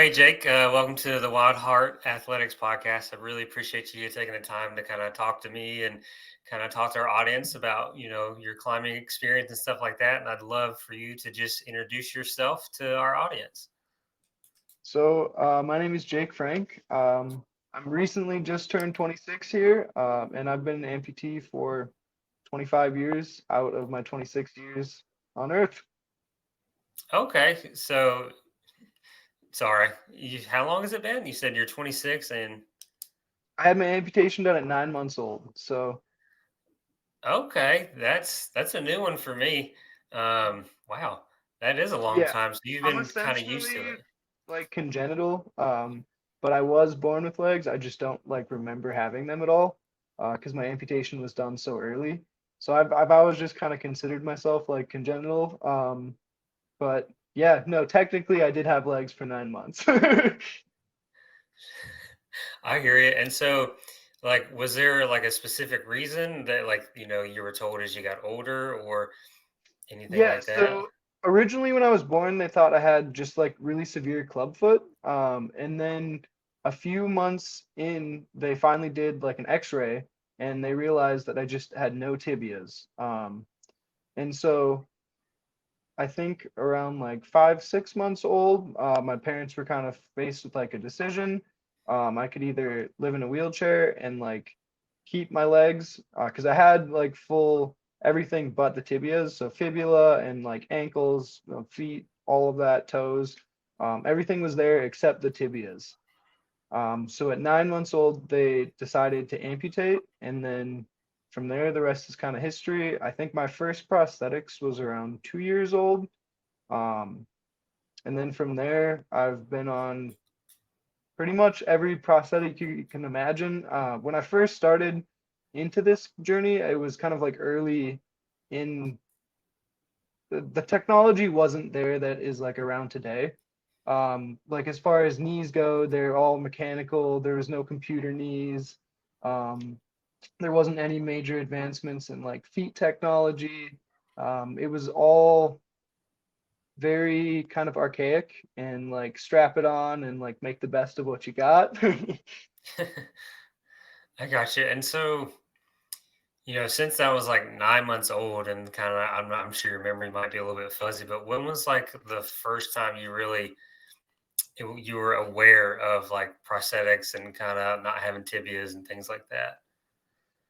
hey Jake, welcome to the Wild Heart Athletics podcast. I really appreciate you taking the time to kind of talk to me and kind of talk to our audience about, your climbing experience and stuff like that. And I'd love for you to just introduce yourself to our audience. So, my name is Jake Frank. I'm recently just turned 26 here, and I've been an amputee for 25 years out of my 26 years on Earth. Okay, so sorry, how long has it been? You said you're 26 and I had my amputation done at 9 months old. So, okay, that's a new one for me. Wow, that is a long yeah, time. So you've I'm been kind of used to essentially it. like congenital, but I was born with legs. I just don't like remember having them at all, because my amputation was done so early. So I've always just kind of considered myself like congenital. But yeah, no, technically I did have legs for 9 months. I hear you. And so, like, was there like a specific reason that, like, you were told as you got older or anything Yeah, like that? so originally when I was born, they thought I had just like really severe clubfoot. And then a few months in, they finally did like an X-ray and they realized that I just had no tibias. And so I think around like 5, 6 months old, my parents were kind of faced with like a decision. I could either live in a wheelchair and like keep my legs, because I had like full everything but the tibias, so fibula and like ankles, feet, all of that, toes, everything was there except the tibias. So at 9 months old, they decided to amputate, and then from there, the rest is kind of history. I think my first prosthetics was around 2 years old. Um, and then from there, I've been on pretty much every prosthetic you can imagine. When I first started into this journey, it was kind of like early in the technology wasn't there that is like around today. Like as far as knees go, they're all mechanical. There was no computer knees. Um, there wasn't any major advancements in like feet technology. It was all very kind of archaic and like strap it on and like make the best of what you got. I got you. And so, since that was like 9 months old and kind of, I'm sure your memory might be a little bit fuzzy, but when was like the first time you really, you were aware of like prosthetics and kind of not having tibias and things like that?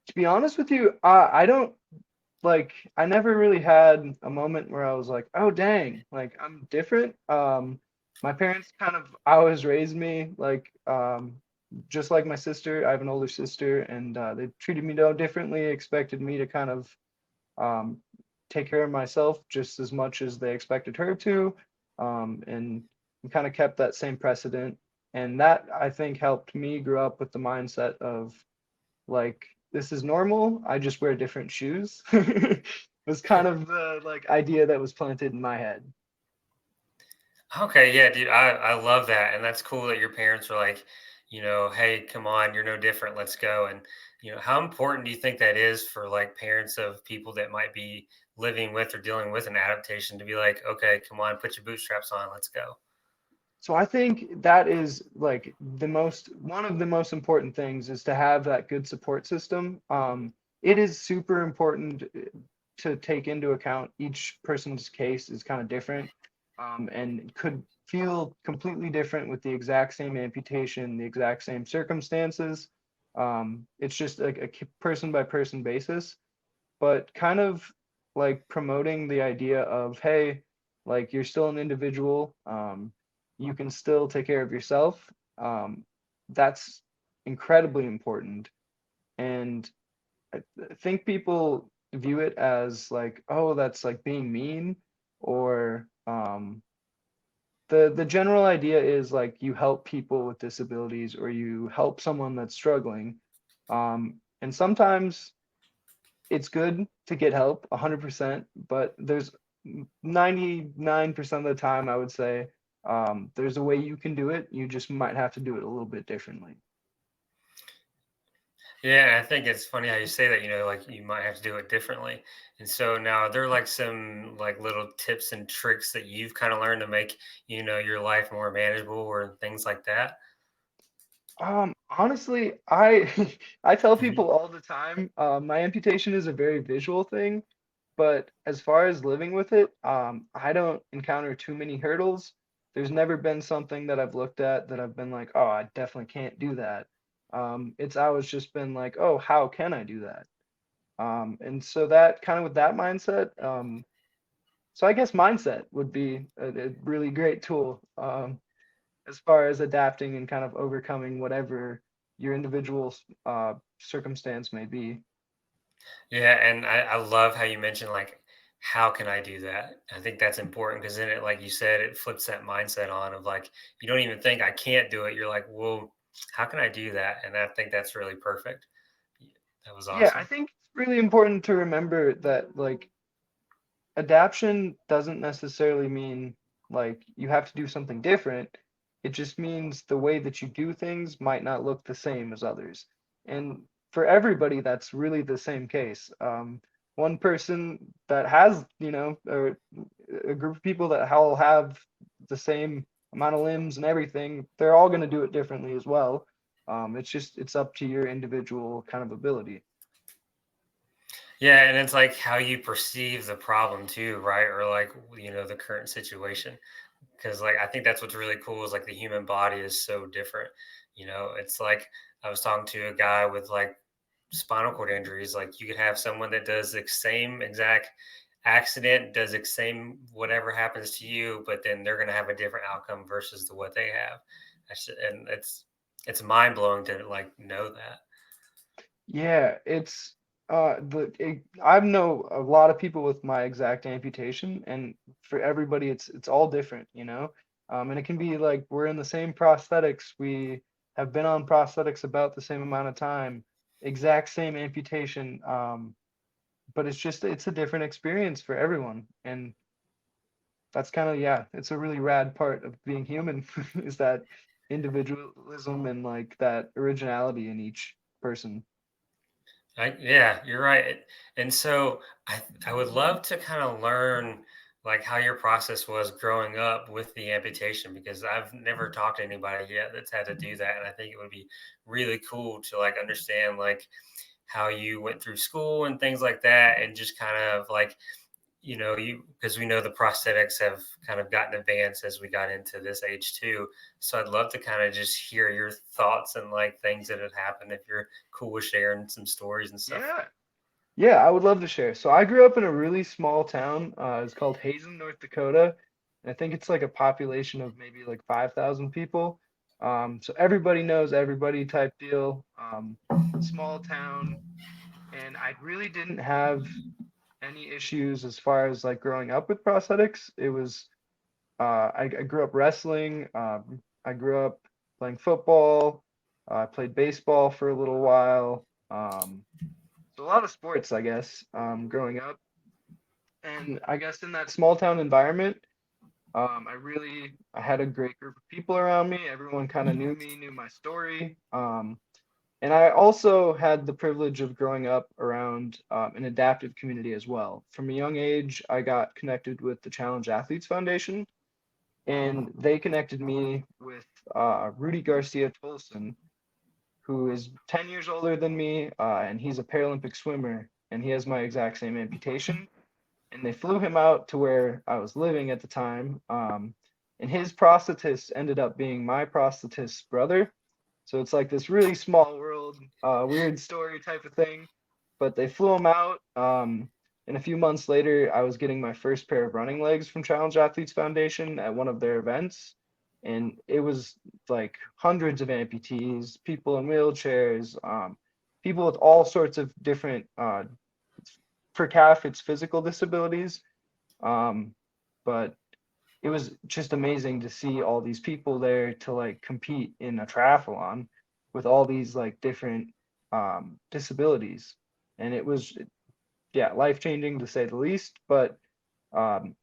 To be honest with you, I don't like I never really had a moment where I was like, oh dang, like I'm different. My parents kind of always raised me like just like my sister. I have an older sister, and they treated me no differently, expected me to kind of um, take care of myself just as much as they expected her to, and we kind of kept that same precedent. And that I think helped me grow up with the mindset of like this is normal. I just wear different shoes. Was kind of the like idea that was planted in my head. Okay, yeah, dude, I love that, and that's cool that your parents were like, hey, come on, you're no different, let's go. And how important do you think that is for like parents of people that might be living with or dealing with an adaptation to be like, okay, come on, put your bootstraps on, let's go. So I think that is like the most one of the most important things is to have that good support system. It is super important to take into account each person's case is kind of different, and could feel completely different with the exact same amputation, the exact same circumstances. It's just like a person by person basis, but kind of like promoting the idea of, hey, like you're still an individual. You can still take care of yourself. That's incredibly important. And I think people view it as like, oh, that's like being mean, or the general idea is like you help people with disabilities or you help someone that's struggling. And sometimes it's good to get help 100%, but there's 99% of the time, I would say, there's a way you can do it. You just might have to do it a little bit differently. Yeah, and I think it's funny how you say that, like you might have to do it differently. And so now are there like some like little tips and tricks that you've kind of learned to make, your life more manageable or things like that? Honestly, I I tell Mhm. people all the time, my amputation is a very visual thing, but as far as living with it, I don't encounter too many hurdles. There's never been something that I've looked at that I've been like, oh, I definitely can't do that. It's always just been like, oh, how can I do that? And so that kind of with that mindset, so I guess mindset would be a really great tool. As far as adapting and kind of overcoming whatever your individual circumstance may be. Yeah, and I love how you mentioned like how can I do that? I think that's important because then it, like you said, it flips that mindset on of like you don't even think I can't do it. You're like, well, how can I do that? And I think that's really perfect. Yeah, that was Yeah, I awesome. think it's really important to remember that like adaption doesn't necessarily mean like you have to do something different. It just means the way that you do things might not look the same as others. And for everybody, that's really the same case. One person that has, or a group of people that all have the same amount of limbs and everything, they're all going to do it differently as well. It's up to your individual kind of ability. Yeah, and it's like how you perceive the problem too, right? Or like, the current situation. Because like I think that's what's really cool is like the human body is so different. It's like I was talking to a guy with like spinal cord injuries. Like you could have someone that does the same exact accident, does the same whatever happens to you, but then they're gonna have a different outcome versus the what they have. And it's mind blowing to like know that. Yeah, it's I know a lot of people with my exact amputation, and for everybody, it's all different, you know. And it can be like we're in the same prosthetics, we have been on prosthetics about the same amount of time, exact same amputation, but it's a different experience for everyone, and that's kind of yeah, it's a really rad part of being human is that individualism and like that originality in each person. Yeah, you're right. And so I would love to kind of learn like how your process was growing up with the amputation because I've never talked to anybody yet that's had to do that, and I think it would be really cool to like understand like how you went through school and things like that, and just kind of like you because we know the prosthetics have kind of gotten advanced as we got into this age too. So I'd love to kind of just hear your thoughts and like things that had happened if you're cool with sharing some stories and stuff. Yeah. Yeah, I would love to share. So I grew up in a really small town. It's called Hazen, North Dakota. And I think it's like a population of maybe like 5,000 people. So everybody knows everybody type deal. Small town. And I really didn't have any issues as far as like growing up with prosthetics. It was, I grew up wrestling. I grew up playing football. I played baseball for a little while. So a lot of sports, I guess, growing up. And I guess in that small town environment, I had a great group of people around me. Everyone kind of knew me, knew my story. And I also had the privilege of growing up around an adaptive community as well. From a young age, I got connected with the Challenge Athletes Foundation, and they connected me with Rudy Garcia Tolson, who is 10 years older than me, and he's a Paralympic swimmer, and he has my exact same amputation. And they flew him out to where I was living at the time. And his prosthetist ended up being my prosthetist's brother. So it's like this really small world, weird story type of thing. But they flew him out. And a few months later, I was getting my first pair of running legs from Challenge Athletes Foundation at one of their events. And it was like hundreds of amputees, people in wheelchairs, people with all sorts of different, for CAF, it's physical disabilities. Um, but it was just amazing to see all these people there to like compete in a triathlon with all these like different disabilities. And it was, yeah, life changing to say the least, but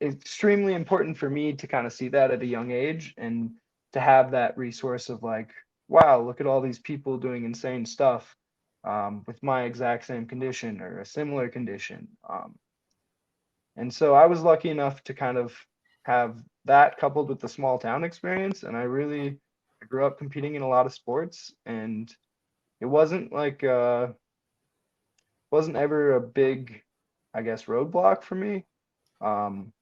extremely important for me to kind of see that at a young age and to have that resource of like, wow, look at all these people doing insane stuff. with my exact same condition or a similar condition. And so I was lucky enough to kind of have that coupled with the small town experience. And I grew up competing in a lot of sports, and it wasn't ever a big, I guess, roadblock for me. Um,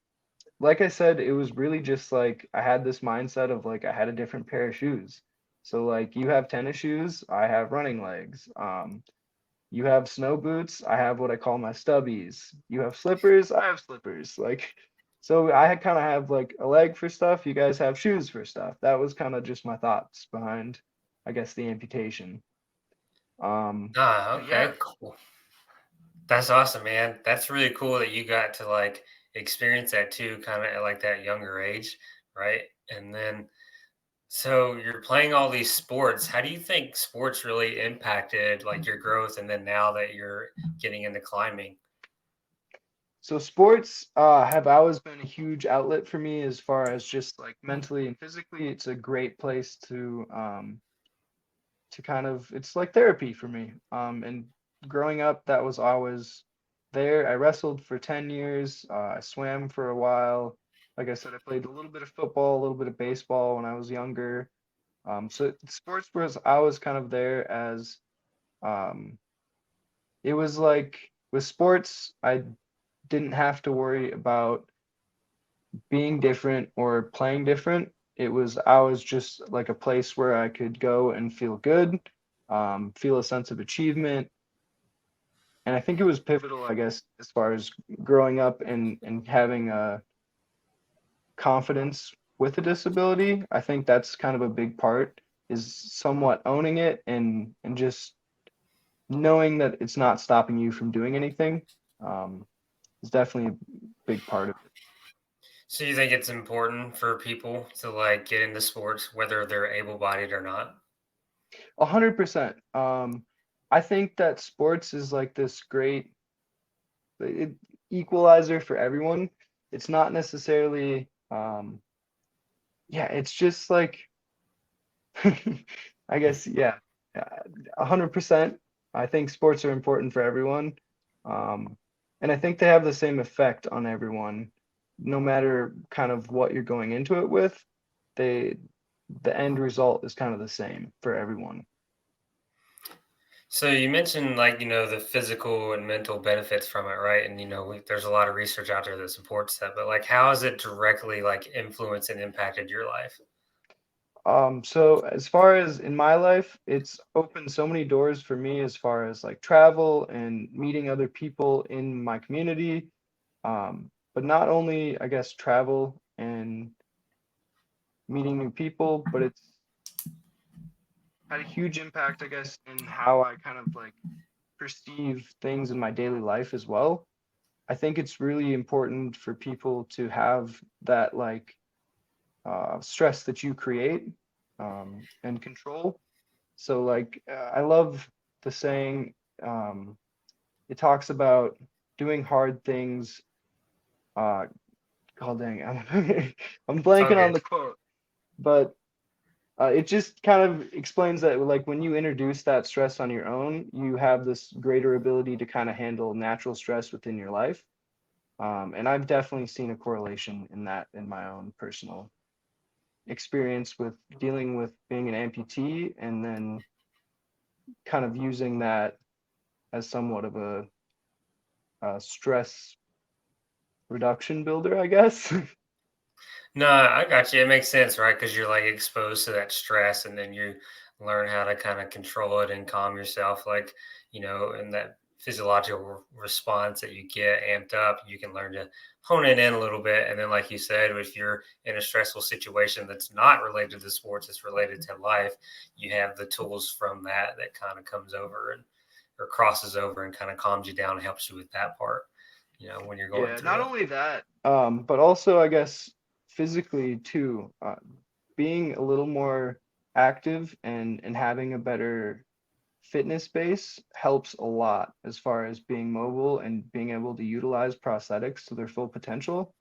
like I said, it was really just like I had this mindset of like I had a different pair of shoes. So like you have tennis shoes, I have running legs. You have snow boots, I have what I call my stubbies. You have slippers, I have slippers. Like so I kind of have like a leg for stuff, you guys have shoes for stuff. That was kind of just my thoughts behind, I guess, the amputation. Ah, But yeah, okay, cool. That's awesome, man. That's really cool that you got to like experience that too, kind of at like that younger age, right? And then, so you're playing all these sports. How do you think sports really impacted like your growth? And then now that you're getting into climbing, so sports have always been a huge outlet for me as far as just like mentally and physically. It's a great place to kind of it's like therapy for me. And growing up, that was always there. I wrestled for 10 years. I swam for a while. Like I said, I played a little bit of football, a little bit of baseball when I was younger. So sports was always kind of there as um, it was like with sports, I didn't have to worry about being different or playing different. I was just like a place where I could go and feel good, feel a sense of achievement. And I think it was pivotal, I guess, as far as growing up and having a confidence with a disability. I think that's kind of a big part is somewhat owning it and just knowing that it's not stopping you from doing anything. Is definitely a big part of it. so you think it's important for people to like get into sports, whether they're able-bodied or not? 100%. I think that sports is like this great it, equalizer for everyone. It's not necessarily, yeah, it's just like, I guess, yeah, 100%. I think sports are important for everyone. Um, and I think they have the same effect on everyone, no matter kind of what you're going into it with. They, the end result is kind of the same for everyone. So you mentioned like, the physical and mental benefits from it, right? And there's a lot of research out there that supports that, but like how has it directly like influenced and impacted your life? So as far as in my life, it's opened so many doors for me as far as like travel and meeting other people in my community. But not only, I guess, travel and meeting new people, but it's had a huge impact, I guess, in how I kind of like perceive things in my daily life as well. I think it's really important for people to have that like stress that you create and control. So like I love the saying it talks about doing hard things. Uh, oh dang, I'm It's all blanking on good. the quote, but it just kind of explains that like when you introduce that stress on your own, you have this greater ability to kind of handle natural stress within your life. And I've definitely seen a correlation in that in my own personal experience with dealing with being an amputee and then kind of using that as somewhat of a stress reduction builder, I guess. No, I got you. It makes sense, right? Because you're like exposed to that stress and then you learn how to kind of control it and calm yourself, like, and that physiological response that you get amped up, you can learn to hone it in a little bit. And then, like you said, if you're in a stressful situation that's not related to sports, it's related to life, you have the tools from that kind of comes over and or crosses over and kind of calms you down and helps you with that part, when you're going Yeah, not through it. only that, but also I guess physically too, being a little more active and having a better fitness base helps a lot as far as being mobile and being able to utilize prosthetics to their full potential.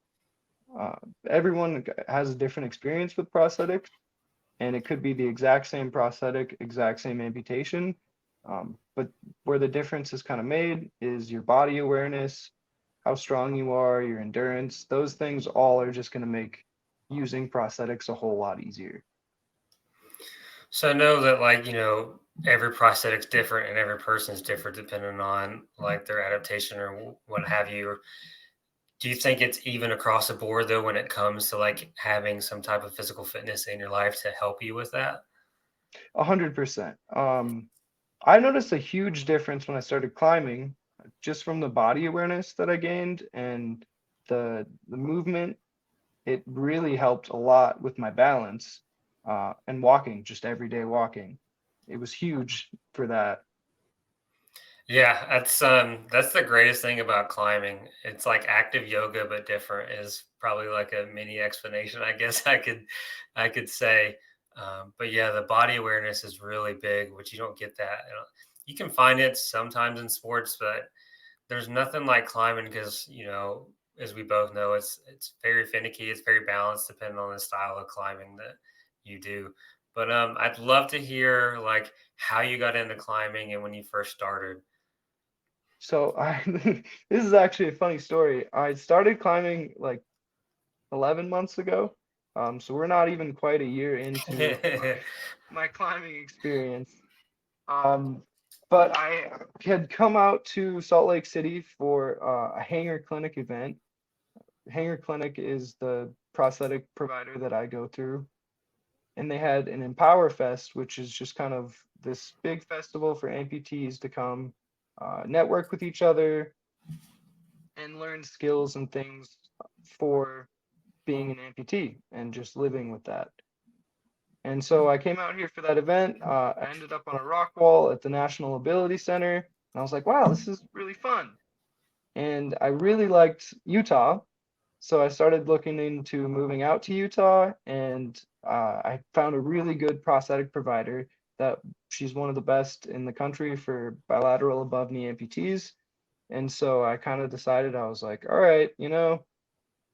Uh, everyone has a different experience with prosthetics, and it could be the exact same prosthetic, exact same amputation. But where the difference is kind of made is your body awareness, how strong you are, your endurance. Those things all are just going to make using prosthetics a whole lot easier. So I know that every prosthetic's different and every person's different depending on like their adaptation or what have you. Do you think it's even across the board though when it comes to like having some type of physical fitness in your life to help you with that? 100%. I noticed a huge difference when I started climbing, just from the body awareness that I gained and the movement. It really helped a lot with my balance, and walking, just everyday walking. It was huge for that. Yeah, that's the greatest thing about climbing. It's like active yoga but different is probably like a mini explanation, I guess I could say. But yeah, the body awareness is really big, which you don't get that. You can find it sometimes in sports, but there's nothing like climbing because as we both know, it's very finicky, it's very balanced depending on the style of climbing that you do. But I'd love to hear like how you got into climbing and when you first started. So I this is actually a funny story. I started climbing like 11 months ago. So we're not even quite a year into my climbing experience. Um, but I had come out to Salt Lake City for a hanger clinic event. Hanger Clinic is the prosthetic provider that I go through, and they had an Empower Fest, which is just kind of this big festival for amputees to come network with each other and learn skills and things for being an amputee and just living with that. And so I came out here for that event. I ended up on a rock wall at the National Ability Center, and I was like, wow, this is really fun. And I really liked Utah. So I started looking into moving out to Utah, and I found a really good prosthetic provider that she's one of the best in the country for bilateral above knee amputees. And so I kind of decided, I was like, all right,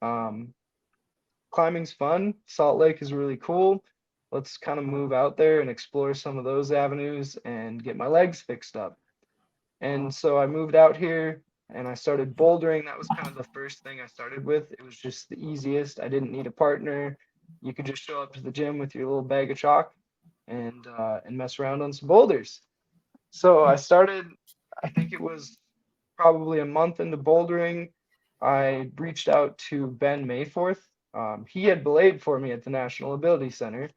um, climbing's fun. Salt Lake is really cool. Let's kind of move out there and explore some of those avenues and get my legs fixed up. And so I moved out here and I started bouldering. That was kind of the first thing I started with. It was just the easiest. I didn't need a partner. You could just show up to the gym with your little bag of chalk and mess around on some boulders. So I started, I think it was probably a month into bouldering. I reached out to Ben Mayforth. He had belayed for me at the National Ability Center,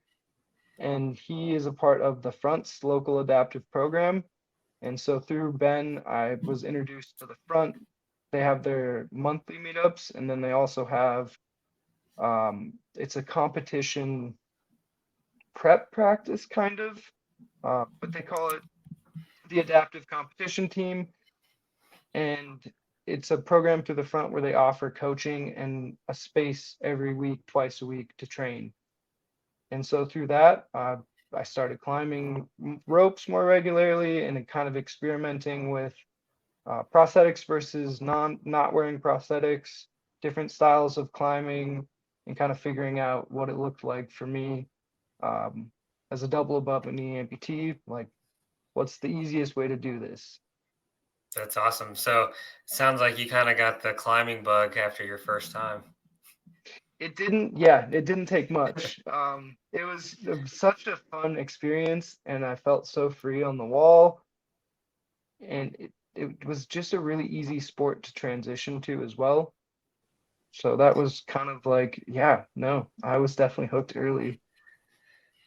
and he is a part of the Front's local adaptive program. And so through Ben, I was introduced to the Front. They have their monthly meetups, and then they also have it's a competition prep practice kind of, but they call it the Adaptive Competition Team. And it's a program through the Front where they offer coaching and a space every week, twice a week to train. And so through that, I started climbing ropes more regularly and kind of experimenting with prosthetics versus not wearing prosthetics, different styles of climbing, and kind of figuring out what it looked like for me, um, as a double above a knee amputee. Like, what's the easiest way to do this? That's awesome. So it sounds like you kind of got the climbing bug after your first time. Yeah, it didn't take much. It was such a fun experience, and I felt so free on the wall, and it was just a really easy sport to transition to as well. So that was kind of like, yeah, no, I was definitely hooked early.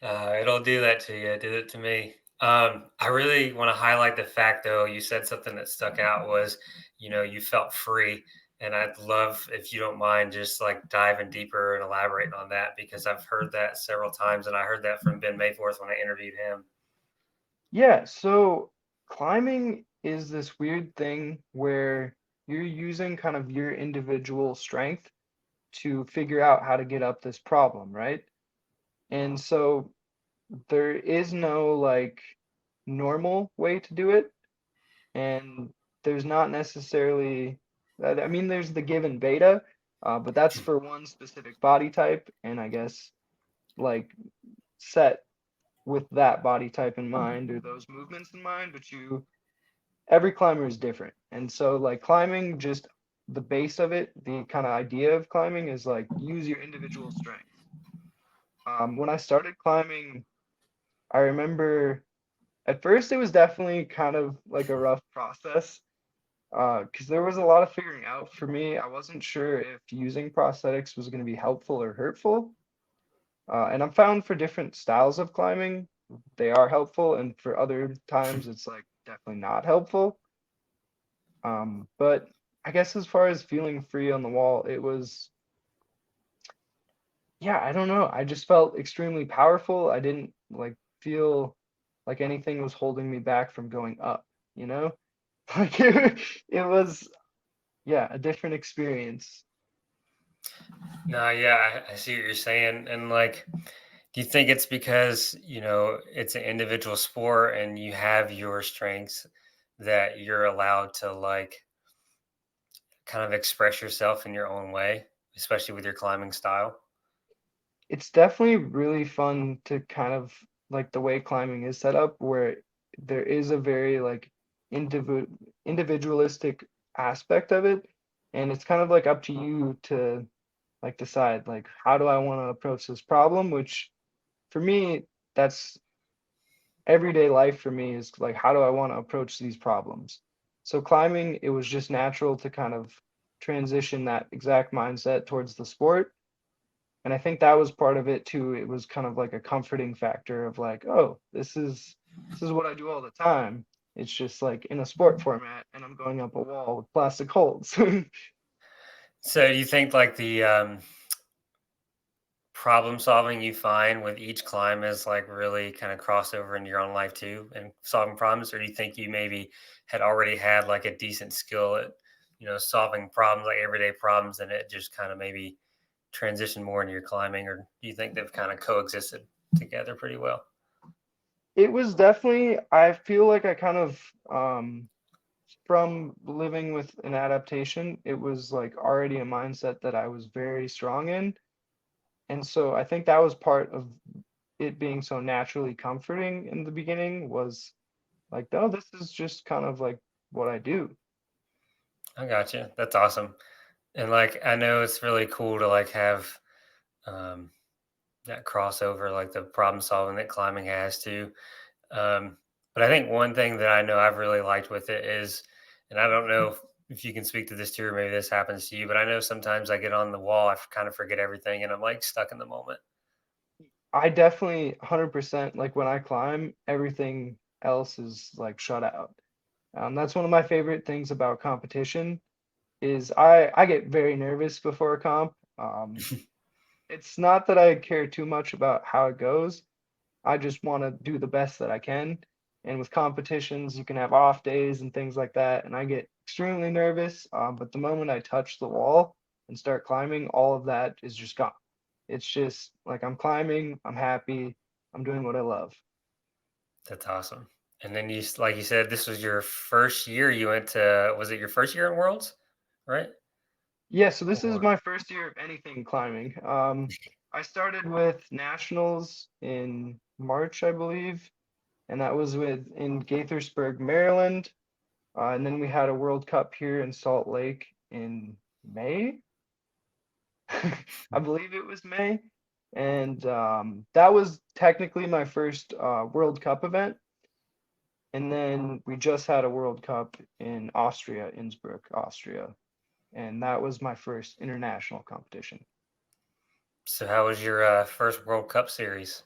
It'll do that to you. It did it to me. I really want to highlight the fact, though, you said something that stuck out was, you felt free. And I'd love if you don't mind just like diving deeper and elaborating on that because I've heard that several times. And I heard that from Ben Mayforth when I interviewed him. Yeah, so climbing is this weird thing where you're using kind of your individual strength to figure out how to get up this problem, right? And so there is no like normal way to do it, and there's not necessarily, I mean, there's the given beta, but that's for one specific body type, and I guess like set with that body type in mind or those movements in mind, but every climber is different. And so like climbing, just the base of it, the kind of idea of climbing is like use your individual strengths. When I started climbing, I remember at first it was definitely kind of like a rough process because there was a lot of figuring out for me. I wasn't sure if using prosthetics was going to be helpful or hurtful. And I'm found for different styles of climbing, they are helpful, and for other times it's like definitely not helpful. But I guess as far as feeling free on the wall, it was, yeah, I don't know. I just felt extremely powerful. I didn't like feel like anything was holding me back from going up, you know? Like it was, yeah, a different experience. No, yeah, I see what you're saying. And like, do you think it's because, it's an individual sport and you have your strengths that you're allowed to like kind of express yourself in your own way, especially with your climbing style? It's definitely really fun to kind of like the way climbing is set up, where there is a very like individual individualistic aspect of it, and it's kind of like up to you to like decide like how do I want to approach this problem, which for me that's everyday life for me is like how do I want to approach these problems. So climbing, it was just natural to kind of transition that exact mindset towards the sport, and I think that was part of it too. It was kind of like a comforting factor of like, oh, this is what I do all the time. It's just like in a sport format, and I'm going up a wall with plastic holes. So do you think like the problem solving you find with each climb is like really kind of crossover into your own life too and solving problems? Or do you think you maybe had already had like a decent skill at, solving problems, like everyday problems, and it just kind of maybe transitioned more into your climbing? Or do you think they've kind of coexisted together pretty well? It was definitely, I feel like I kind of from living with an adaptation, it was like already a mindset that I was very strong in. And so I think that was part of it being so naturally comforting in the beginning was like, no, this is just kind of like what I do. I got you. That's awesome. And like, I know it's really cool to like have um, that crossover, like the problem solving that climbing has too. But I think one thing that I know I've really liked with it is, and I don't know if you can speak to this too, or maybe this happens to you, but I know sometimes I get on the wall, kind of forget everything, and I'm like stuck in the moment. I definitely 100% like when I climb, everything else is like shut out. That's one of my favorite things about competition is I get very nervous before a comp. It's not that I care too much about how it goes. I just want to do the best that I can. And with competitions, you can have off days and things like that. And I get extremely nervous. But the moment I touch the wall and start climbing, all of that is just gone. It's just like I'm climbing, I'm happy, I'm doing what I love. That's awesome. And then like you said, this was your first year you went to, was it your first year in Worlds? Right? Yeah, so this is Or my first year of anything climbing. I started with nationals in March, I believe, and that was with in Gaithersburg, Maryland. And then we had a World Cup here in Salt Lake in May. I believe it was May. And that was technically my first World Cup event. And then we just had a World Cup in Austria, Innsbruck, Austria. And that was my first international competition. so how was your first World Cup series?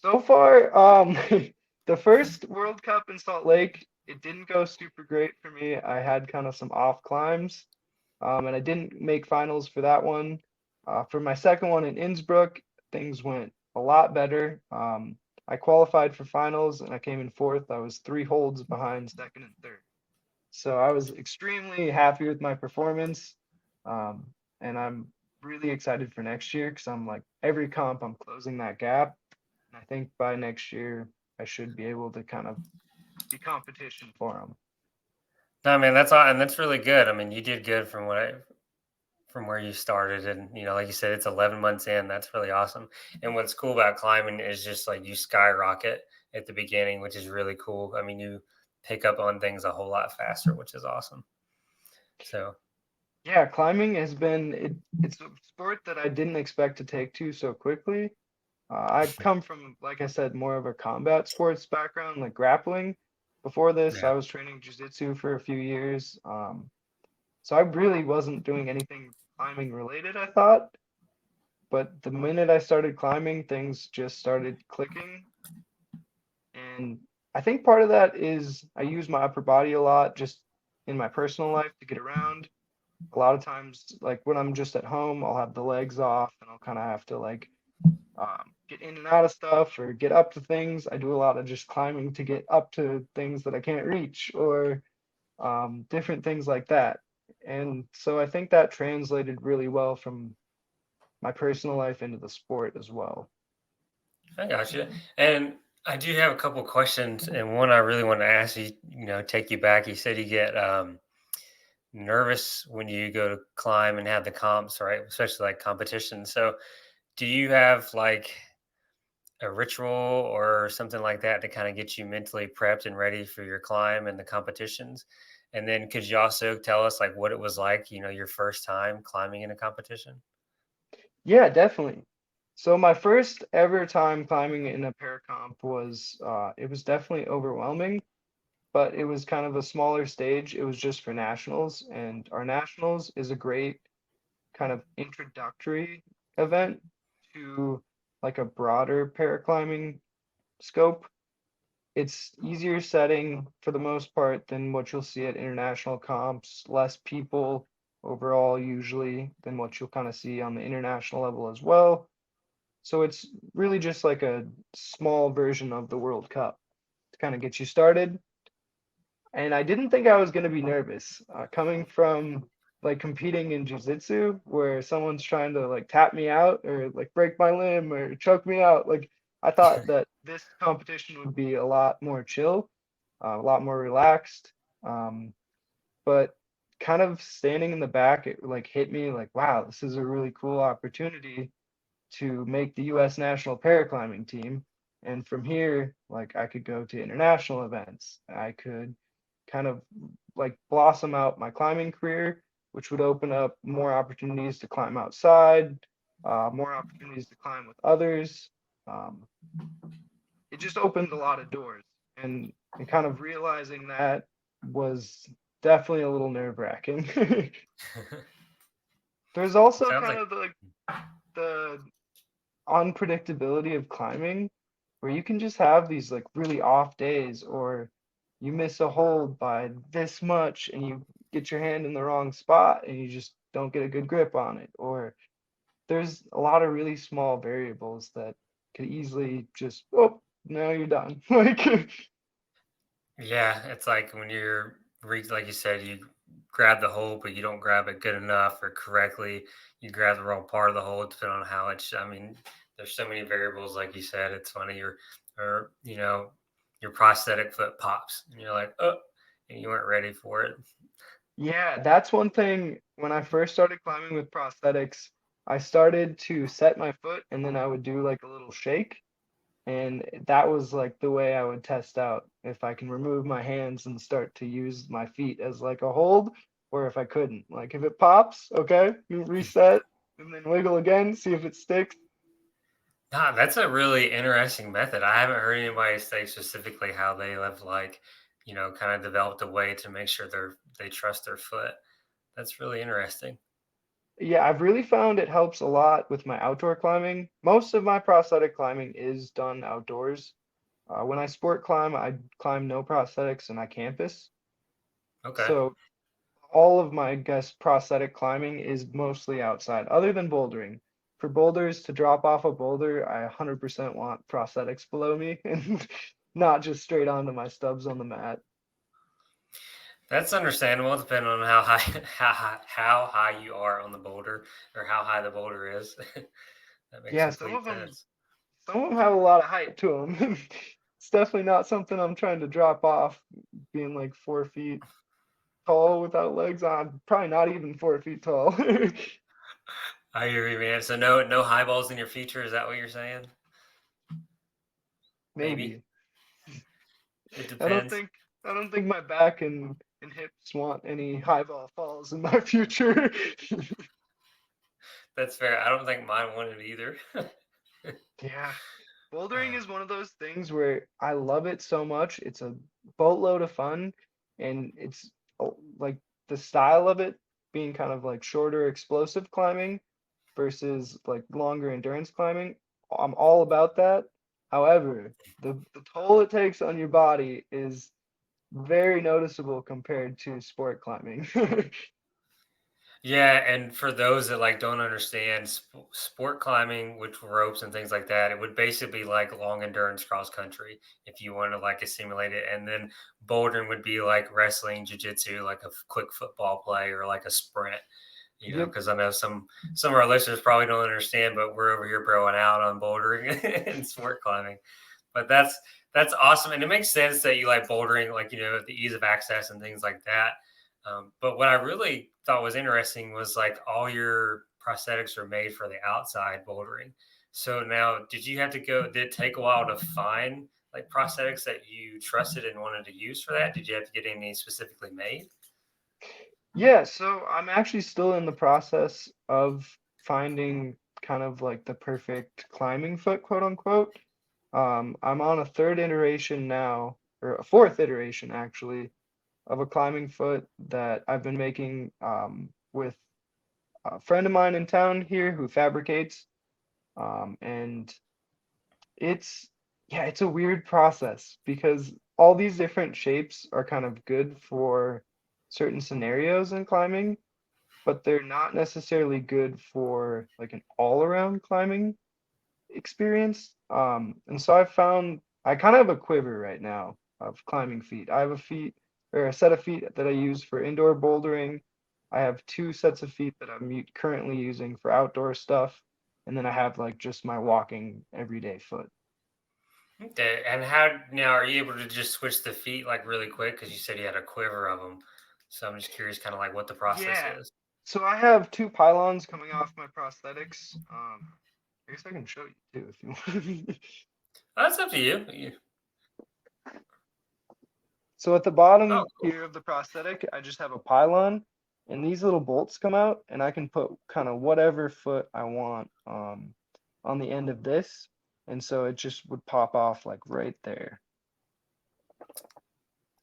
So far, the first World Cup in Salt Lake, it didn't go super great for me. I had kind of some off climbs, and I didn't make finals for that one. For my second one in Innsbruck, things went a lot better. I qualified for finals and I came in fourth. I was 3 holds behind second and third. So I was extremely happy with my performance. Um, and I'm really excited for next year because I'm like every comp, I'm closing that gap. And I think by next year, I should be able to kind of be competition for them. No, man, that's all, and that's really good. I mean, you did good from where you started. And, like you said, it's 11 months in. That's really awesome. And what's cool about climbing is just like you skyrocket at the beginning, which is really cool. I mean, you pick up on things a whole lot faster, which is awesome. So, Yeah, climbing has been it's a sport that I didn't expect to take to so quickly. I come from, like I said, more of a combat sports background, like grappling. Before this, I yeah. was training jiu-jitsu for a few years. So I really wasn't doing anything climbing related, I thought. But the minute I started climbing, things just started clicking. And I think part of that is I use my upper body a lot just in my personal life to get around. A lot of times, like when I'm just at home, I'll have the legs off and I'll kind of have to like get in and out of stuff or get up to things. I do a lot of just climbing to get up to things that I can't reach or different things like that. And so I think that translated really well from my personal life into the sport as well. I got you. And I do have a couple questions, and one I really want to ask you. Take you back. You said you get nervous when you go to climb and have the comps, right? Especially like competition. So, do you have like a ritual or something like that to kind of get you mentally prepped and ready for your climb and the competitions? And then, could you also tell us like what it was like? Your first time climbing in a competition. Yeah, definitely. So my first ever time climbing in a pair comp was it was definitely overwhelming, but it was kind of a smaller stage. It was just for nationals, and our nationals is a great kind of introductory event to like a broader paraclimbing scope. It's easier setting for the most part than what you'll see at international comps, less people overall usually than what you'll kind of see on the international level as well. So it's really just like a small version of the World Cup to kind of get you started. And I didn't think I was going to be nervous coming from like competing in jiu-jitsu where someone's trying to like tap me out or like break my limb or choke me out. Like I thought that this competition would be a lot more chill, a lot more relaxed. Um, but kind of standing in the back, it like hit me like, wow, this is a really cool opportunity to make the US national paraclimbing team. And from here, like I could go to international events. I could kind of like blossom out my climbing career, which would open up more opportunities to climb outside, more opportunities to climb with others. Um, it just opened a lot of doors, and kind of realizing that was definitely a little nerve wracking. There's also Sounds kind like of the unpredictability of climbing where you can just have these like really off days or you miss a hold by this much and you get your hand in the wrong spot and you just don't get a good grip on it or there's a lot of really small variables that could easily just oh now you're done like Yeah, it's like when like you said, you grab the hold, but you don't grab it good enough or correctly. You grab the wrong part of the hold, depending on how it's. I mean, there's so many variables, like you said. It's funny, or your prosthetic foot pops, and you're like, oh, and you weren't ready for it. yeah, that's one thing when I first started climbing with prosthetics. I started to set my foot and then I would do like a little shake. And that was like the way I would test out if I can remove my hands and start to use my feet as like a hold, or if I couldn't. Like if it pops, okay, you reset and then wiggle again, see if it sticks. Nah, that's a really interesting method. I haven't heard anybody say specifically how they have like, kind of developed a way to make sure they trust their foot. That's really interesting. Yeah, I've really found it helps a lot with my outdoor climbing. Most of my prosthetic climbing is done outdoors. When I sport climb, I climb no prosthetics and I campus. Okay. So all of my guess prosthetic climbing is mostly outside, other than bouldering. For boulders to drop off a boulder, I 100% want prosthetics below me and not just straight onto my stubs on the mat. That's understandable, depending on how high how high you are on the boulder or how high the boulder is. That makes Yeah, some complete of them, sense. some of them have a lot of height to them. It's definitely not something I'm trying to drop off, being like 4 feet tall without legs on. Probably not even 4 feet tall. I hear you, man. So no high balls in your future. Is that what you're saying? Maybe Maybe. it I don't depends. think I don't think my back and hips want any high ball falls in my future. That's fair. I don't think mine wanted either. Yeah. Bouldering is one of those things where I love it so much. It's a boatload of fun, and it's like the style of it being kind of like shorter explosive climbing versus like longer endurance climbing. I'm all about that. However, the toll it takes on your body is very noticeable compared to sport climbing. Yeah, and for those that like don't understand sport climbing, which ropes and things like that, it would basically be like long endurance cross country if you want to like assimilate it. And then bouldering would be like wrestling, jujitsu, like a quick football play or like a sprint. You know, Yep. because I know some of our listeners probably don't understand, but we're over here broing out on bouldering and sport climbing. But that's awesome, and it makes sense that you like bouldering, like the ease of access and things like that. But what I really thought was interesting was like all your prosthetics are made for the outside bouldering. So now, did you have to go? Did it take a while to find like prosthetics that you trusted and wanted to use for that? Did you have to get any specifically made? Yeah, so I'm actually still in the process of finding kind of like the perfect climbing foot, quote unquote. I'm on a third iteration now, or a fourth iteration actually, of a climbing foot that I've been making with a friend of mine in town here who fabricates. And it's, yeah, it's a weird process because all these different shapes are kind of good for certain scenarios in climbing, but they're not necessarily good for like an all-around climbing experience. And so I found I kind of have a quiver right now of climbing feet. I have a feet or a set of feet that I use for indoor bouldering. I have two sets of feet that I'm currently using for outdoor stuff. And then I have like just my walking everyday foot. Okay, and how now are you able to just switch the feet like really quick? Because you said you had a quiver of them, so I'm just curious, kind of like what the process Yeah. is. So I have two pylons coming off my prosthetics. I guess I can show you too if you want. That's up to you. So at the Oh, bottom cool. here of the prosthetic, I just have a pylon, and these little bolts come out, and I can put kind of whatever foot I want on the end of this, and so it just would pop off like right there.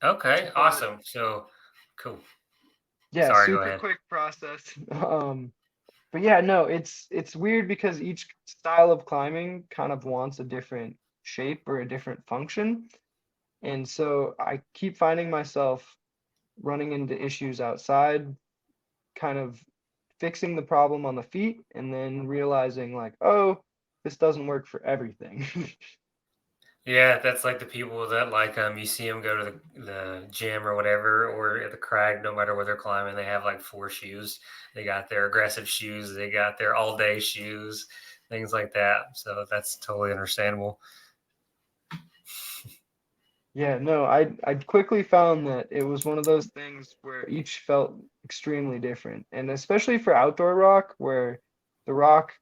Okay, But awesome. So cool. yeah, Sorry, go super ahead. quick process. But yeah, no, it's weird because each style of climbing kind of wants a different shape or a different function, and so I keep finding myself running into issues outside kind of fixing the problem on the feet and then realizing like, oh, this doesn't work for everything. Yeah, that's like the people that like you see them go to the gym or whatever, or at the crag, no matter where they're climbing, they have like four shoes. They got their aggressive shoes, they got their all day shoes, things like that. So that's totally understandable. Yeah, no, I quickly found that it was one of those things where each felt extremely different. And especially for outdoor rock, where the rock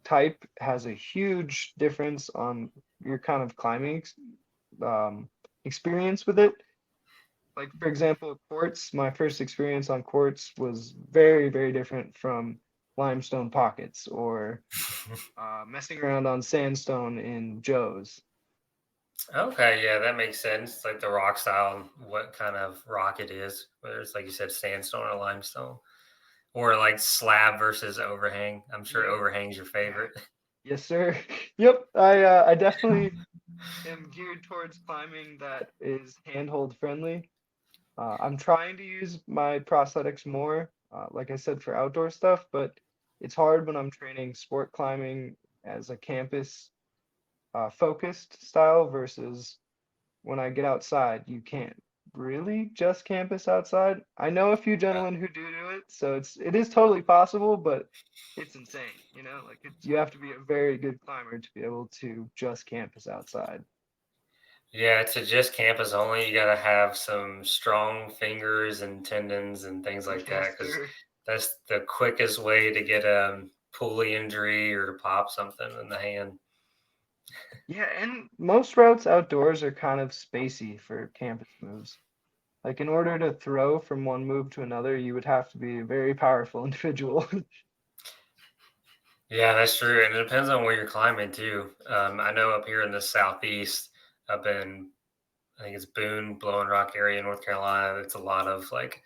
type has a huge difference on your kind of climbing experience with it. Like for example, quartz, my first experience on quartz was very, very different from limestone pockets or messing around on sandstone in Joe's. Okay, yeah, that makes sense. Like the rock style, and what kind of rock it is, whether it's like you said, sandstone or limestone, or like slab versus overhang. I'm sure Yep. overhang's your Yeah. favorite. Yes, sir. Yep. I definitely am geared towards climbing that is handhold friendly. I'm trying to use my prosthetics more, like I said, for outdoor stuff, but it's hard when I'm training sport climbing as a campus focused style versus when I get outside, you can't really just campus outside. I know a few gentlemen who do it, so it is totally possible, but it's insane, like you have to be a very good climber to be able to just campus outside. Yeah, to just campus only, you got to have some strong fingers and tendons and things like Yes, that because sir. That's the quickest way to get a pulley injury or to pop something in the hand. Yeah, and most routes outdoors are kind of spacey for campus moves. Like in order to throw from one move to another, you would have to be a very powerful individual. Yeah, that's true, and it depends on where you're climbing too. I know up here in the southeast, up in I think it's Boone, Blowing Rock area in North Carolina. It's a lot of like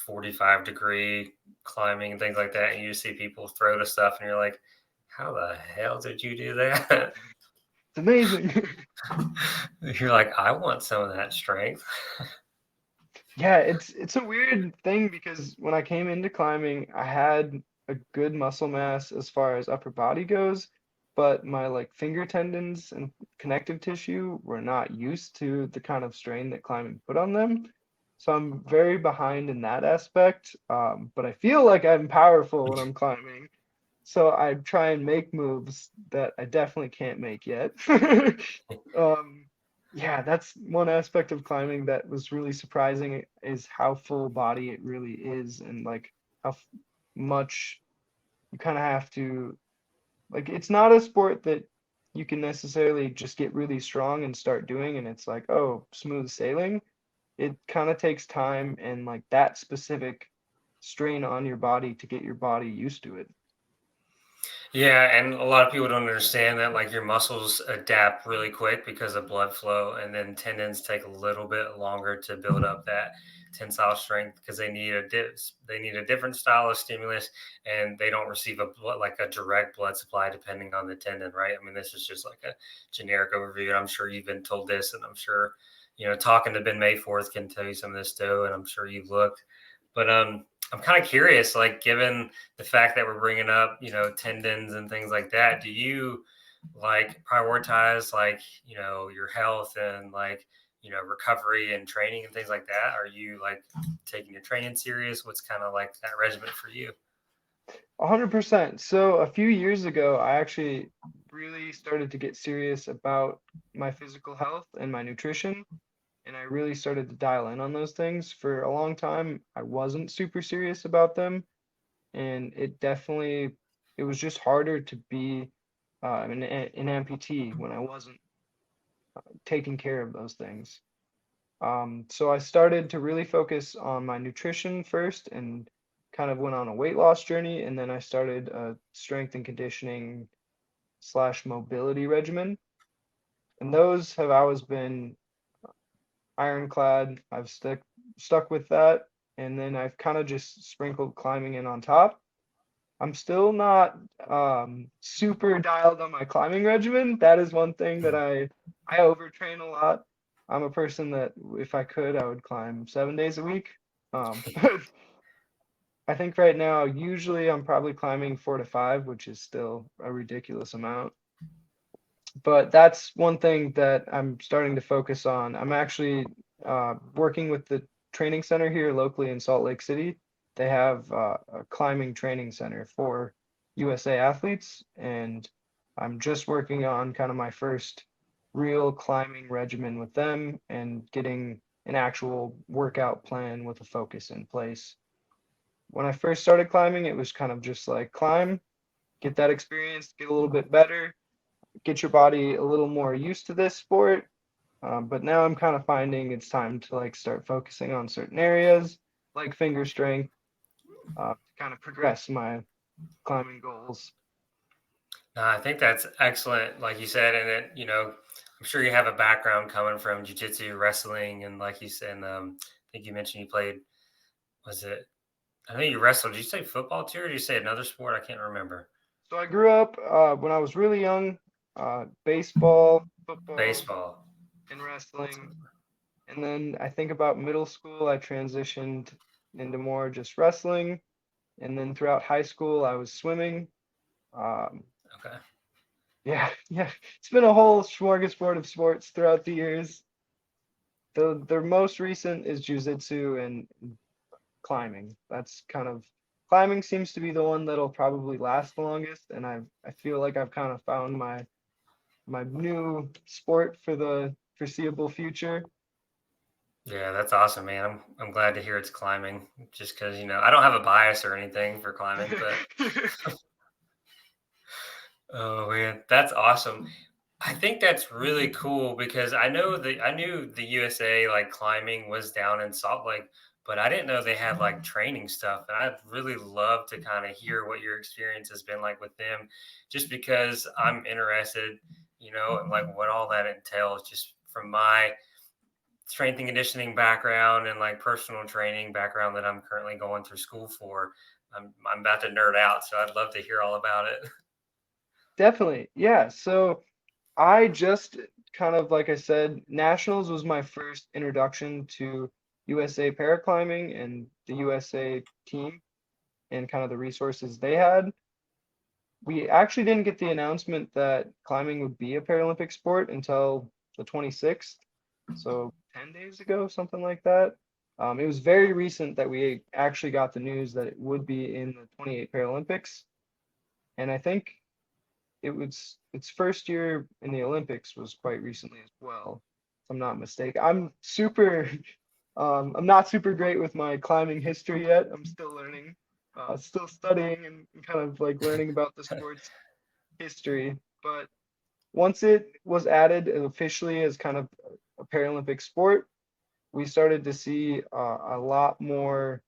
45-degree climbing and things like that. And you see people throw to stuff, and you're like, how the hell did you do that? It's amazing. You're like, I want some of that strength. Yeah, it's a weird thing because when I came into climbing, I had a good muscle mass as far as upper body goes, but my like finger tendons and connective tissue were not used to the kind of strain that climbing put on them. So I'm very behind in that aspect. But I feel like I'm powerful when I'm climbing. So I try and make moves that I definitely can't make yet. Um, yeah, that's one aspect of climbing that was really surprising is how full body it really is and like how much you kind of have to like it's not a sport that you can necessarily just get really strong and start doing and it's like, oh, smooth sailing. It kind of takes time and like that specific strain on your body to get your body used to it. Yeah, and a lot of people don't understand that like your muscles adapt really quick because of blood flow, and then tendons take a little bit longer to build up that tensile strength because they need a different style of stimulus, and they don't receive like a direct blood supply depending on the tendon, right? I mean, this is just like a generic overview, and I'm sure you've been told this, and I'm sure talking to Ben Mayforth can tell you some of this too, and I'm sure you've looked, but I'm kind of curious, like given the fact that we're bringing up, tendons and things like that, do you like prioritize like, your health and like, recovery and training and things like that? Are you like taking your training serious? What's kind of like that regimen for you? 100%. So a few years ago, I actually really started to get serious about my physical health and my nutrition, and I really started to dial in on those things. For a long time, I wasn't super serious about them, and it was just harder to be an amputee when I wasn't taking care of those things. So I started to really focus on my nutrition first and kind of went on a weight loss journey. And then I started a strength and conditioning slash mobility regimen. And those have always been ironclad. I've stuck with that. And then I've kind of just sprinkled climbing in on top. I'm still not super dialed on my climbing regimen. That is one thing that I overtrain a lot. I'm a person that if I could, I would climb 7 days a week. But I think right now, usually I'm probably climbing 4 to 5, which is still a ridiculous amount. But that's one thing that I'm starting to focus on. I'm actually working with the training center here locally in Salt Lake City. They have a climbing training center for USA athletes, and I'm just working on kind of my first real climbing regimen with them and getting an actual workout plan with a focus in place. When I first started climbing, it was kind of just like climb, get that experience, get a little bit better, get your body a little more used to this sport. But now I'm kind of finding it's time to like start focusing on certain areas like finger strength to kind of progress my climbing goals. No, I think that's excellent, like you said, and it, I'm sure you have a background coming from jujitsu, wrestling, and like you said, I think you mentioned you played. Was it? I think you wrestled. Did you say football too, or did you say another sport? I can't remember. So I grew up when I was really young, baseball, football, Baseball. and wrestling. And then I think about middle school, I transitioned into more just wrestling. And then throughout high school, I was swimming. Um, Okay. yeah, yeah, it's been a whole smorgasbord of sports throughout the years. The most recent is jujitsu and climbing. That's kind of climbing seems to be the one that'll probably last the longest, and I feel like I've kind of found my new sport for the foreseeable future. Yeah, that's awesome, man. I'm glad to hear it's climbing. Just because I don't have a bias or anything for climbing, but oh man, that's awesome. I think that's really cool because I knew the USA like climbing was down in Salt Lake, but I didn't know they had like training stuff. And I'd really love to kind of hear what your experience has been like with them, just because I'm interested, in like what all that entails, just from my strength and conditioning background and like personal training background that I'm currently going through school for. I'm about to nerd out, so I'd love to hear all about it. Definitely. Yeah. So I just kind of, like I said, Nationals was my first introduction to USA paraclimbing and the USA team and kind of the resources they had. We actually didn't get the announcement that climbing would be a Paralympic sport until the 26th, so 10 days ago, something like that. It was very recent that we actually got the news that it would be in the 28 Paralympics, and I think its first year in the Olympics was quite recently as well, if I'm not mistaken. I'm not super great with my climbing history yet. I'm still learning, still studying and kind of like learning about the sport's history. But once it was added officially as kind of a Paralympic sport, we started to see a lot more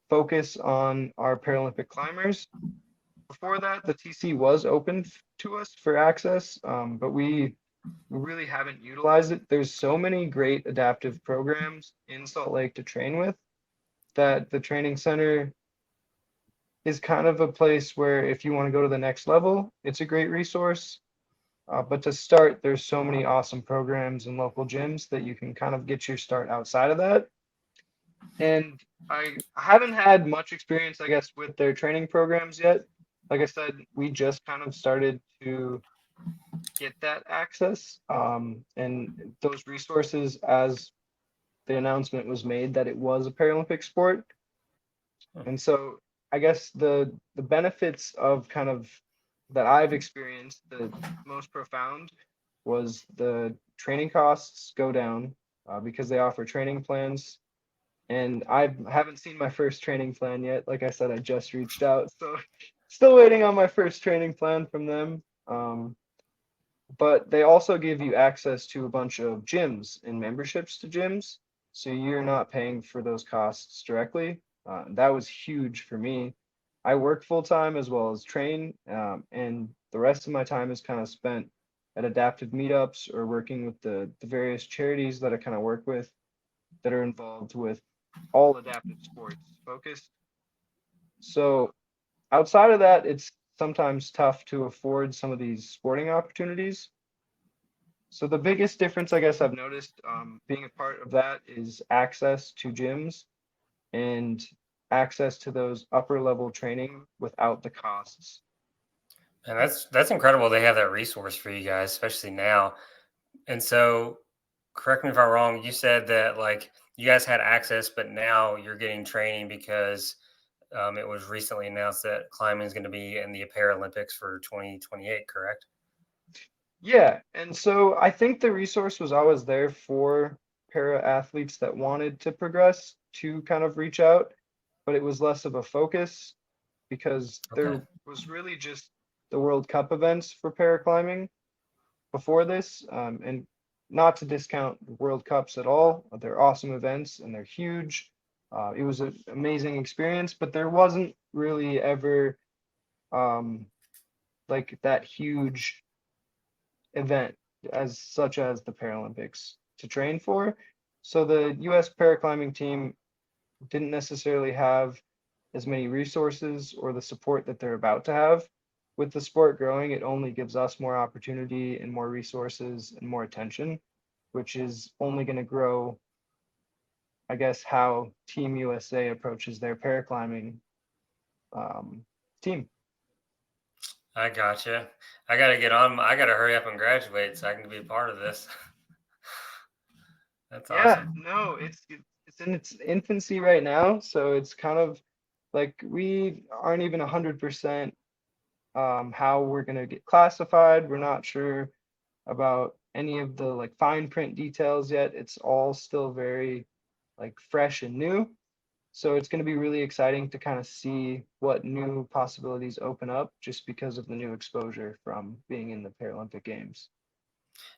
focus on our Paralympic climbers. Before that, the TC was open to us for access, but we really haven't utilized it. There's so many great adaptive programs in Salt Lake to train with that the training center is kind of a place where if you want to go to the next level, it's a great resource. But to start, there's so many awesome programs and local gyms that you can kind of get your start outside of that. And I haven't had much experience, I guess, with their training programs yet. Like I said, we just kind of started to get that access and those resources as the announcement was made that it was a Paralympic sport. And so I guess the benefits of kind of that I've experienced, the most profound was the training costs go down because they offer training plans. And I haven't seen my first training plan yet. Like I said, I just reached out, so still waiting on my first training plan from them. But they also give you access to a bunch of gyms and memberships to gyms, so you're not paying for those costs directly. That was huge for me. I work full time as well as train, and the rest of my time is kind of spent at adaptive meetups or working with the various charities that I kind of work with that are involved with all adaptive sports focused. So outside of that, it's sometimes tough to afford some of these sporting opportunities. So the biggest difference I guess I've noticed being a part of that is access to gyms and access to those upper level training without the costs. And that's incredible. They have that resource for you guys, especially now. And so, correct me if I'm wrong. You said that like you guys had access, but now you're getting training because it was recently announced that climbing is going to be in the Paralympics for 2028. Correct? Yeah, and so I think the resource was always there for para athletes that wanted to progress to kind of reach out, but it was less of a focus because Okay. there was really just the World Cup events for paraclimbing before this, and not to discount the World Cups at all. They're awesome events and they're huge. It was an amazing experience, but there wasn't really ever um, like that huge event as such as the Paralympics to train for. So the US paraclimbing team didn't necessarily have as many resources or the support that they're about to have. With the sport growing, it only gives us more opportunity and more resources and more attention, which is only going to grow, I guess, how Team USA approaches their paraclimbing um, team. I gotcha. I got to get on. I got to hurry up and graduate so I can be a part of this. That's Yeah, awesome. no, it's in its infancy right now, so it's kind of like we aren't even 100% how we're going to get classified. We're not sure about any of the like fine print details yet. It's all still very like fresh and new. So it's going to be really exciting to kind of see what new possibilities open up just because of the new exposure from being in the Paralympic Games.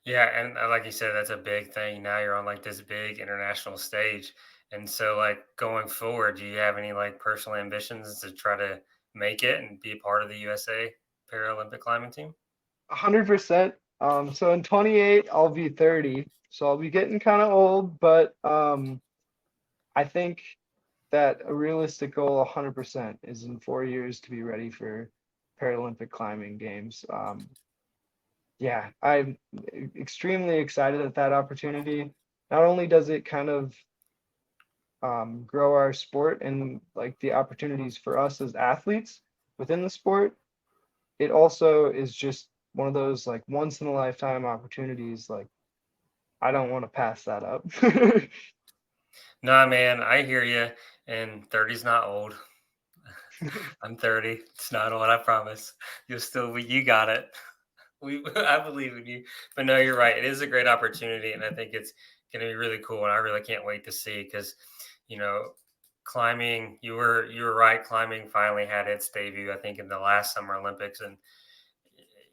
Yeah, and like you said, that's a big thing. Now you're on like this big international stage. And so like going forward, do you have any like personal ambitions to try to make it and be a part of the USA Paralympic climbing team? 100%. So in 28, I'll be 30. So I'll be getting kind of old, but I think that a realistic goal 100% is in 4 years to be ready for Paralympic climbing games. Yeah, I'm extremely excited at that opportunity. Not only does it kind of grow our sport and like the opportunities for us as athletes within the sport, it also is just one of those like once in a lifetime opportunities. Like I don't want to pass that up. Nah, man, I hear you. And 30's not old. I'm 30. It's not old, I promise. You got it. I believe in you. But no, you're right. It is a great opportunity, and I think it's going to be really cool. And I really can't wait to see because, you know, climbing. You were right. Climbing finally had its debut. I think in the last Summer Olympics, and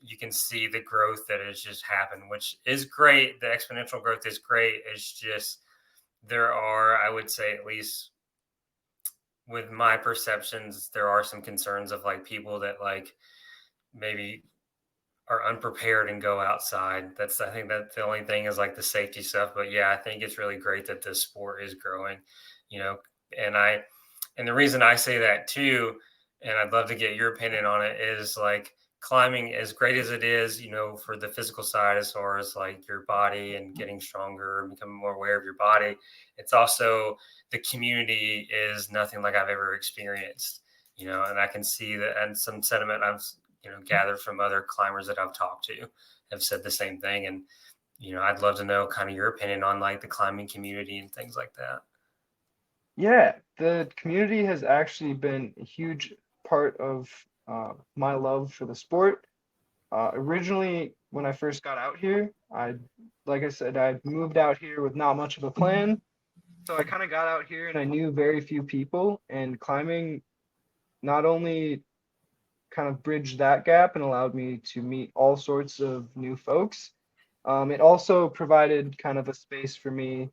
you can see the growth that has just happened, which is great. The exponential growth is great. It's just there are, I would say, at least with my perceptions, there are some concerns of like people that like maybe are unprepared and go outside. I think that the only thing is like the safety stuff. But yeah, I think it's really great that the sport is growing, you know, and and the reason I say that too, and I'd love to get your opinion on it, is like climbing, as great as it is, for the physical side, as far as like your body and getting stronger and becoming more aware of your body, it's also the community is nothing like I've ever experienced, and I can see that, and some sentiment I've gathered from other climbers that I've talked to have said the same thing. And, I'd love to know kind of your opinion on like the climbing community and things like that. Yeah, the community has actually been a huge part of my love for the sport. Originally, when I first got out here, like I said, I moved out here with not much of a plan. So I kind of got out here and I knew very few people, and climbing not only kind of bridged that gap and allowed me to meet all sorts of new folks, it also provided kind of a space for me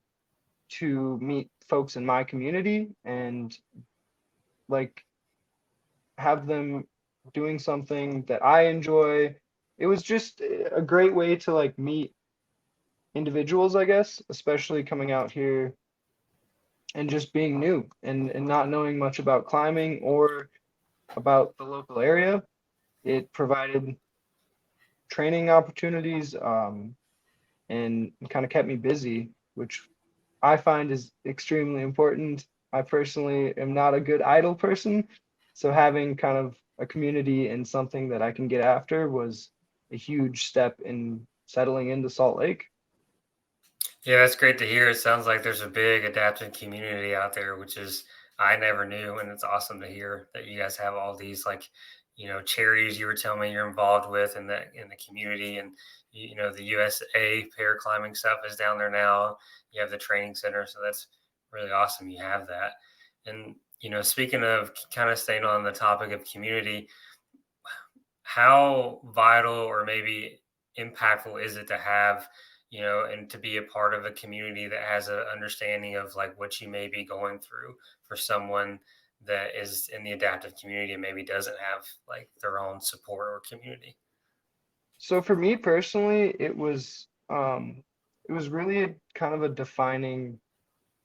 to meet folks in my community and like have them doing something that I enjoy. It was just a great way to like meet individuals, I guess, especially coming out here and just being new and not knowing much about climbing or about the local area. It provided training opportunities and kind of kept me busy, which I find is extremely important. I personally am not a good idle person, so having kind of a community and something that I can get after was a huge step in settling into Salt Lake. Yeah, that's great to hear. It sounds like there's a big adaptive community out there, which is I never knew, and it's awesome to hear that you guys have all these like, charities you were telling me you're involved with in the community, and the USA paraclimbing stuff is down there now. You have the training center, so that's really awesome. You have that, and speaking of kind of staying on the topic of community, how vital or maybe impactful is it to have and to be a part of a community that has an understanding of like what you may be going through for someone that is in the adaptive community and maybe doesn't have like their own support or community? So for me personally, it was really kind of a defining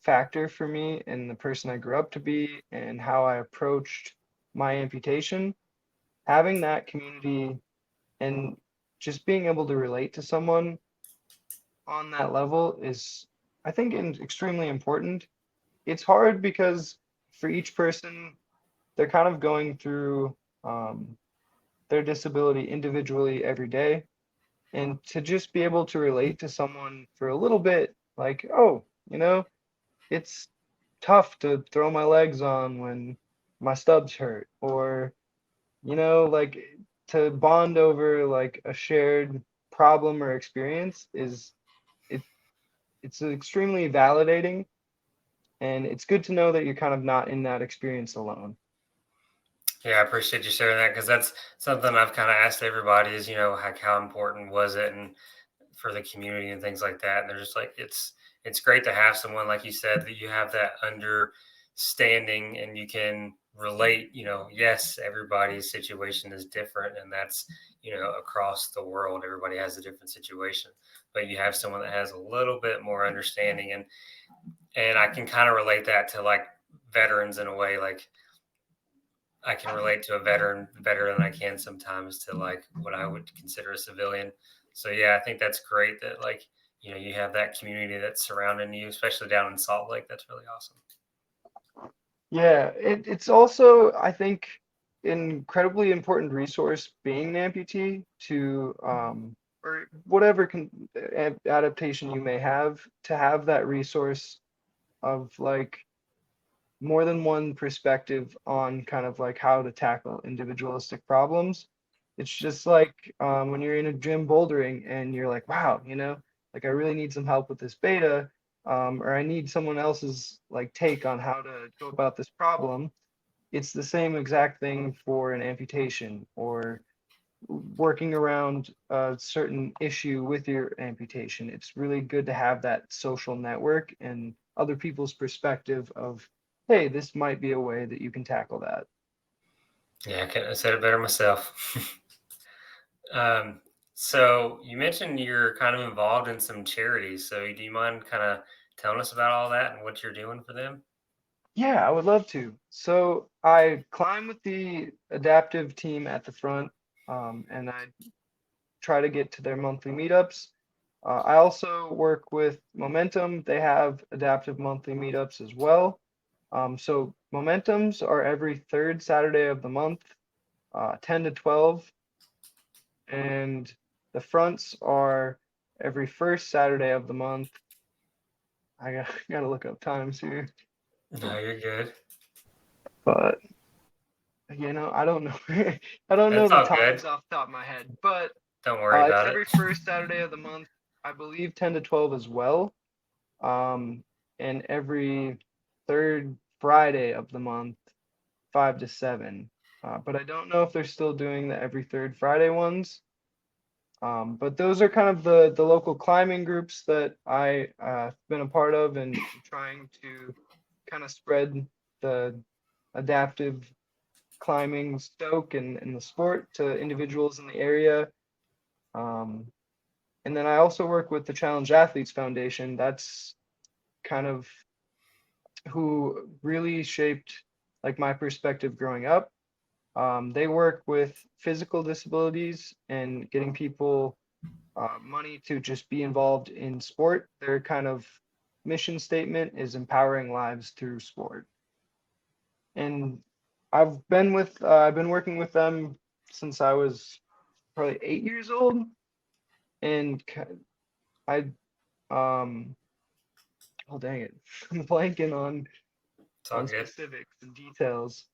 factor for me and the person I grew up to be and how I approached my amputation. Having that community and just being able to relate to someone on that level is, I think, extremely important. It's hard because for each person, they're kind of going through their disability individually every day. And to just be able to relate to someone for a little bit, like, oh, it's tough to throw my legs on when my stubs hurt, or, like to bond over like a shared problem or experience is it it's extremely validating, and it's good to know that you're kind of not in that experience alone. Yeah, I appreciate you sharing that because that's something I've kind of asked everybody is, like how important was it and for the community and things like that. And they're just like, it's great to have someone like you said that you have that understanding and you can relate. Yes, everybody's situation is different, and that's across the world, everybody has a different situation. But you have someone that has a little bit more understanding, and I can kind of relate that to like veterans in a way, like I can relate to a veteran better than I can sometimes to like what I would consider a civilian. So yeah, I think that's great that like you have that community that's surrounding you, especially down in Salt Lake. That's really awesome. Yeah, it's also, I think, an incredibly important resource being an amputee to or whatever adaptation you may have, to have that resource of like more than one perspective on kind of like how to tackle individualistic problems. It's just like when you're in a gym bouldering and you're like, wow, like I really need some help with this beta, or I need someone else's like take on how to go about this problem. It's the same exact thing for an amputation or working around a certain issue with your amputation. It's really good to have that social network and other people's perspective of, hey, this might be a way that you can tackle that. Yeah, I couldn't have said it better myself. um, so you mentioned you're kind of involved in some charities. So do you mind kind of telling us about all that and what you're doing for them? Yeah, I would love to. So I climb with the adaptive team at the front, and I try to get to their monthly meetups. I also work with Momentum. They have adaptive monthly meetups as well. So Momentums are every third Saturday of the month, 10 to 12, and the fronts are every first Saturday of the month. Gotta look up times here, No, you're good. but I don't know. I don't know That's the all good. times off the top of my head, but Don't worry it's about it. every first Saturday of the month. I believe 10 to 12 as well. Um, and every third Friday of the month, 5 to 7. But I don't know if they're still doing the every third Friday ones. But those are kind of the local climbing groups that I been a part of and trying to kind of spread the adaptive climbing stoke and the sport to individuals in the area. Um, and then I also work with the Challenge Athletes Foundation. That's kind of who really shaped like my perspective growing up. They work with physical disabilities and getting people money to just be involved in sport. Their kind of mission statement is empowering lives through sport. And I've been working with them since I was probably 8 years old, and I oh dang it, I'm blanking It's all on good. specifics and details.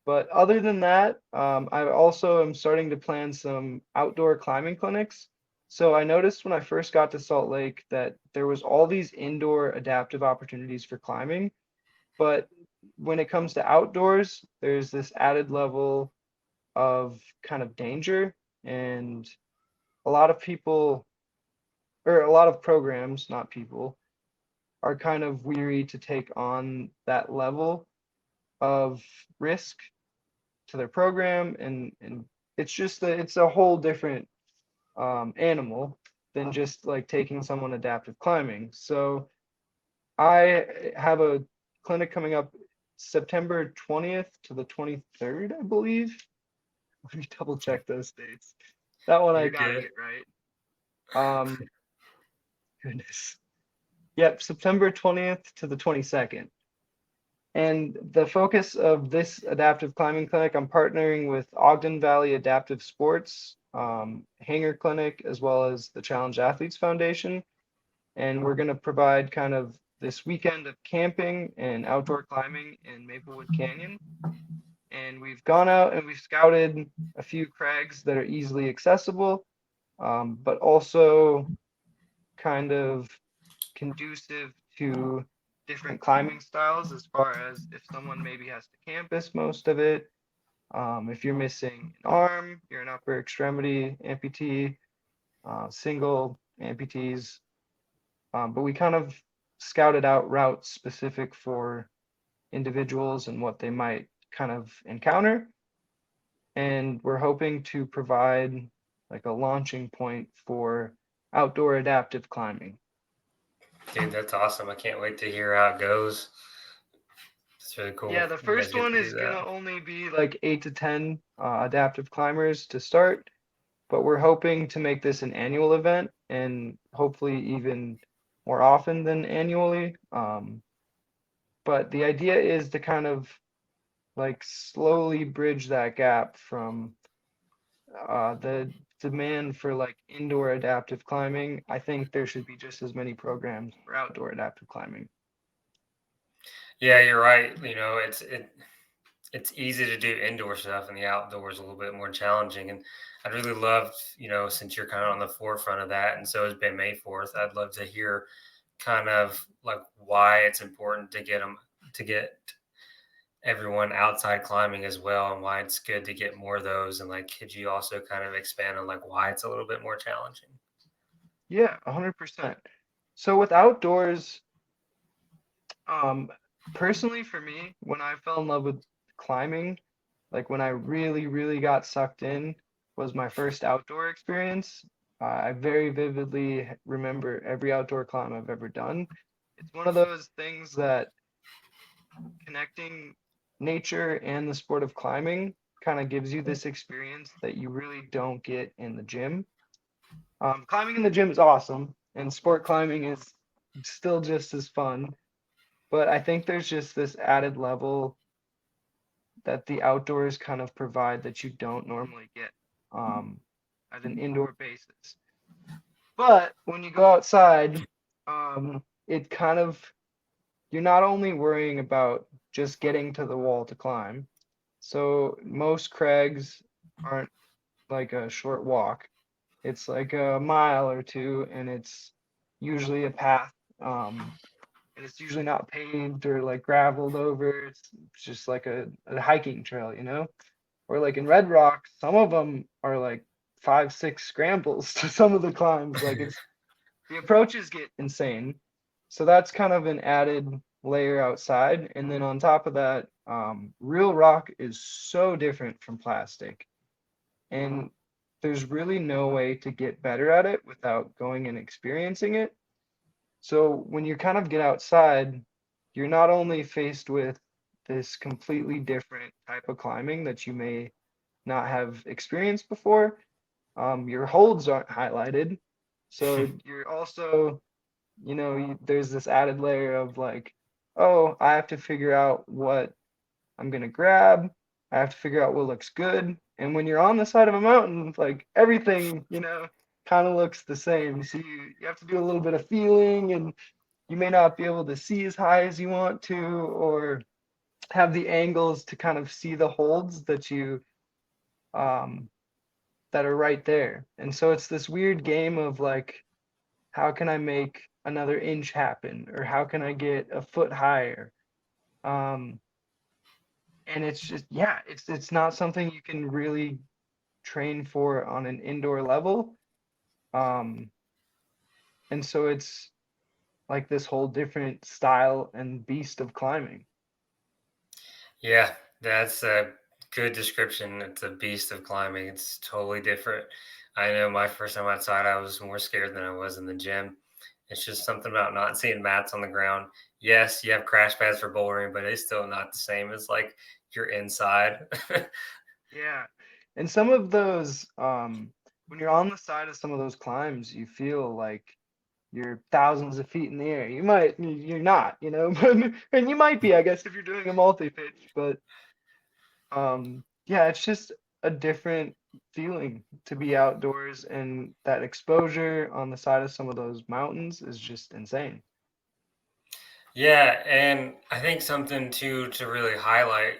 But other than that, I also am starting to plan some outdoor climbing clinics. So I noticed when I first got to Salt Lake that there was all these indoor adaptive opportunities for climbing, but when it comes to outdoors, there's this added level of kind of danger, and a lot of people, or a lot of programs, not people, are kind of weary to take on that level of risk to their program, and it's just that it's a whole different animal than just like taking someone adaptive climbing. So I have a clinic coming up September 20th to the 23rd, I believe. Let me double check those dates. That one I You're gotta good. get right. Goodness. Yep, September 20th to the 22nd. And the focus of this adaptive climbing clinic, I'm partnering with Ogden Valley Adaptive Sports, Hanger Clinic, as well as the Challenge Athletes Foundation. And we're going to provide kind of this weekend of camping and outdoor climbing in Maplewood Canyon. And we've gone out and we've scouted a few crags that are easily accessible. but also kind of conducive to different climbing styles as far as if someone maybe has to campus most of it, if you're missing an arm, you're an upper extremity amputee, single amputees. But we kind of scouted out routes specific for individuals and what they might kind of encounter. And we're hoping to provide like a launching point for outdoor adaptive climbing. Dude, that's awesome. I can't wait to hear how it goes. It's really Yeah, cool. the You guys first get one to do is that. gonna only be like 8 to 10 adaptive climbers to start, but we're hoping to make this an annual event and hopefully even more often than annually. But the idea is to kind of like slowly bridge that gap from the demand for like indoor adaptive climbing. I think there should be just as many programs for outdoor adaptive climbing. Yeah, you're right. It's easy to do indoor stuff, and the outdoors a little bit more challenging. And I'd really love, since you're kind of on the forefront of that, and so has been May 4th. I'd love to hear kind of like why it's important to get everyone outside climbing as well, and why it's good to get more of those. And like, could you also kind of expand on like why it's a little bit more challenging? Yeah, 100%. So with outdoors, um, personally for me, when I fell in love with climbing, like when I really, really got sucked in, was my first outdoor experience. I very vividly remember every outdoor climb I've ever done. It's one of those things that connecting nature and the sport of climbing kind of gives you this experience that you really don't get in the gym. Climbing in the gym is awesome, and sport climbing is still just as fun, but I think there's just this added level that the outdoors kind of provide that you don't normally get um, at an indoor basis. But when you go outside, it kind of you're not only worrying about just getting to the wall to climb. So most crags aren't like a short walk. It's like a mile or two, and it's usually a path. And it's usually not paved or like graveled over. It's just like a hiking trail, you know? Or like in Red Rock, some of them are like 5, 6 scrambles to some of the climbs. Like it's the approaches get insane. So that's kind of an added layer outside. And then on top of that, real rock is so different from plastic. And there's really no way to get better at it without going and experiencing it. So when you kind of get outside, you're not only faced with this completely different type of climbing that you may not have experienced before. Your holds aren't highlighted. So you're also, there's this added layer of like, oh, I have to figure out what I'm gonna grab. I have to figure out what looks good. And when you're on the side of a mountain, like everything, kind of looks the same. So you have to do a little bit of feeling, and you may not be able to see as high as you want to, or have the angles to kind of see the holds um that are right there. And so it's this weird game of like, how can I make another inch happen, or how can I get a foot higher? Um, and it's just, yeah, it's not something you can really train for on an indoor level. Um, and so it's like this whole different style and beast of climbing. Yeah, that's a good description. It's a beast of climbing. It's totally different. I know my first time outside, I was more scared than I was in the gym. It's just something about not seeing mats on the ground. Yes, you have crash pads for bouldering, but it's still not the same as like you're inside. Yeah. And some of those, when you're on the side of some of those climbs, you feel like you're thousands of feet in the air. You're not, and you might be, I guess, if you're doing a multi-pitch, but yeah, it's just a different feeling to be outdoors, and that exposure on the side of some of those mountains is just insane. Yeah, and I think something too to really highlight,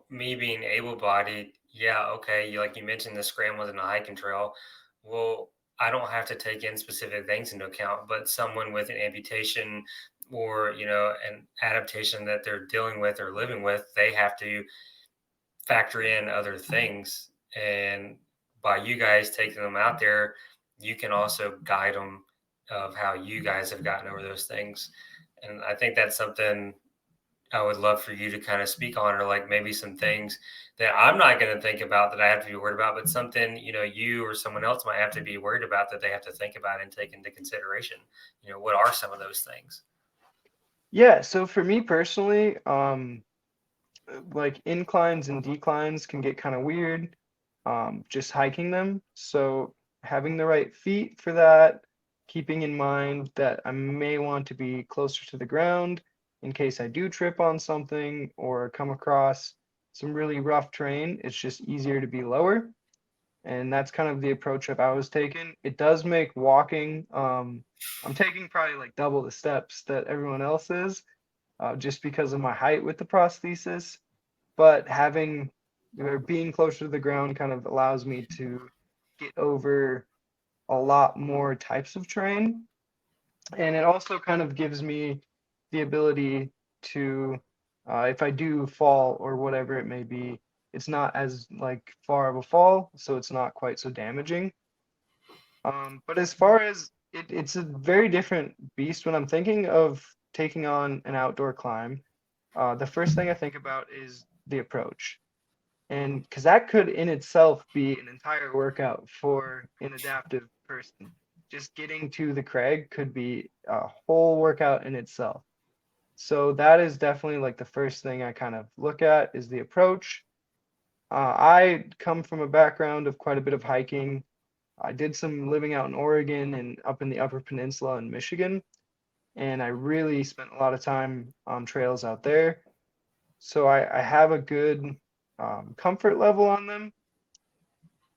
me being able-bodied. Yeah, okay, you mentioned the scrambles and the hiking trail. Well, I don't have to take in specific things into account, but someone with an amputation or, an adaptation that they're dealing with or living with, they have to factor in other things. And by you guys taking them out there, you can also guide them of how you guys have gotten over those things. And I think that's something I would love for you to kind of speak on, or like maybe some things that I'm not going to think about that I have to be worried about, but something, you or someone else might have to be worried about that they have to think about and take into consideration. What are some of those things? Yeah, so for me personally, like inclines and declines can get kind of weird, just hiking them. So having the right feet for that, keeping in mind that I may want to be closer to the ground in case I do trip on something or come across some really rough terrain, it's just easier to be lower. And that's kind of the approach I've always taken. It does make walking, I'm taking probably like double the steps that everyone else is, just because of my height with the prosthesis, but having or being closer to the ground kind of allows me to get over a lot more types of terrain. And it also kind of gives me the ability to, if I do fall or whatever it may be, it's not as like far of a fall, so it's not quite so damaging. But as far as it's a very different beast when I'm thinking of taking on an outdoor climb. The first thing I think about is the approach. And because that could in itself be an entire workout for an adaptive person. Just getting to the crag could be a whole workout in itself. So that is definitely like the first thing I kind of look at is the approach. I come from a background of quite a bit of hiking. I did some living out in Oregon and up in the Upper Peninsula in Michigan, and I really spent a lot of time on trails out there. So I have a good comfort level on them.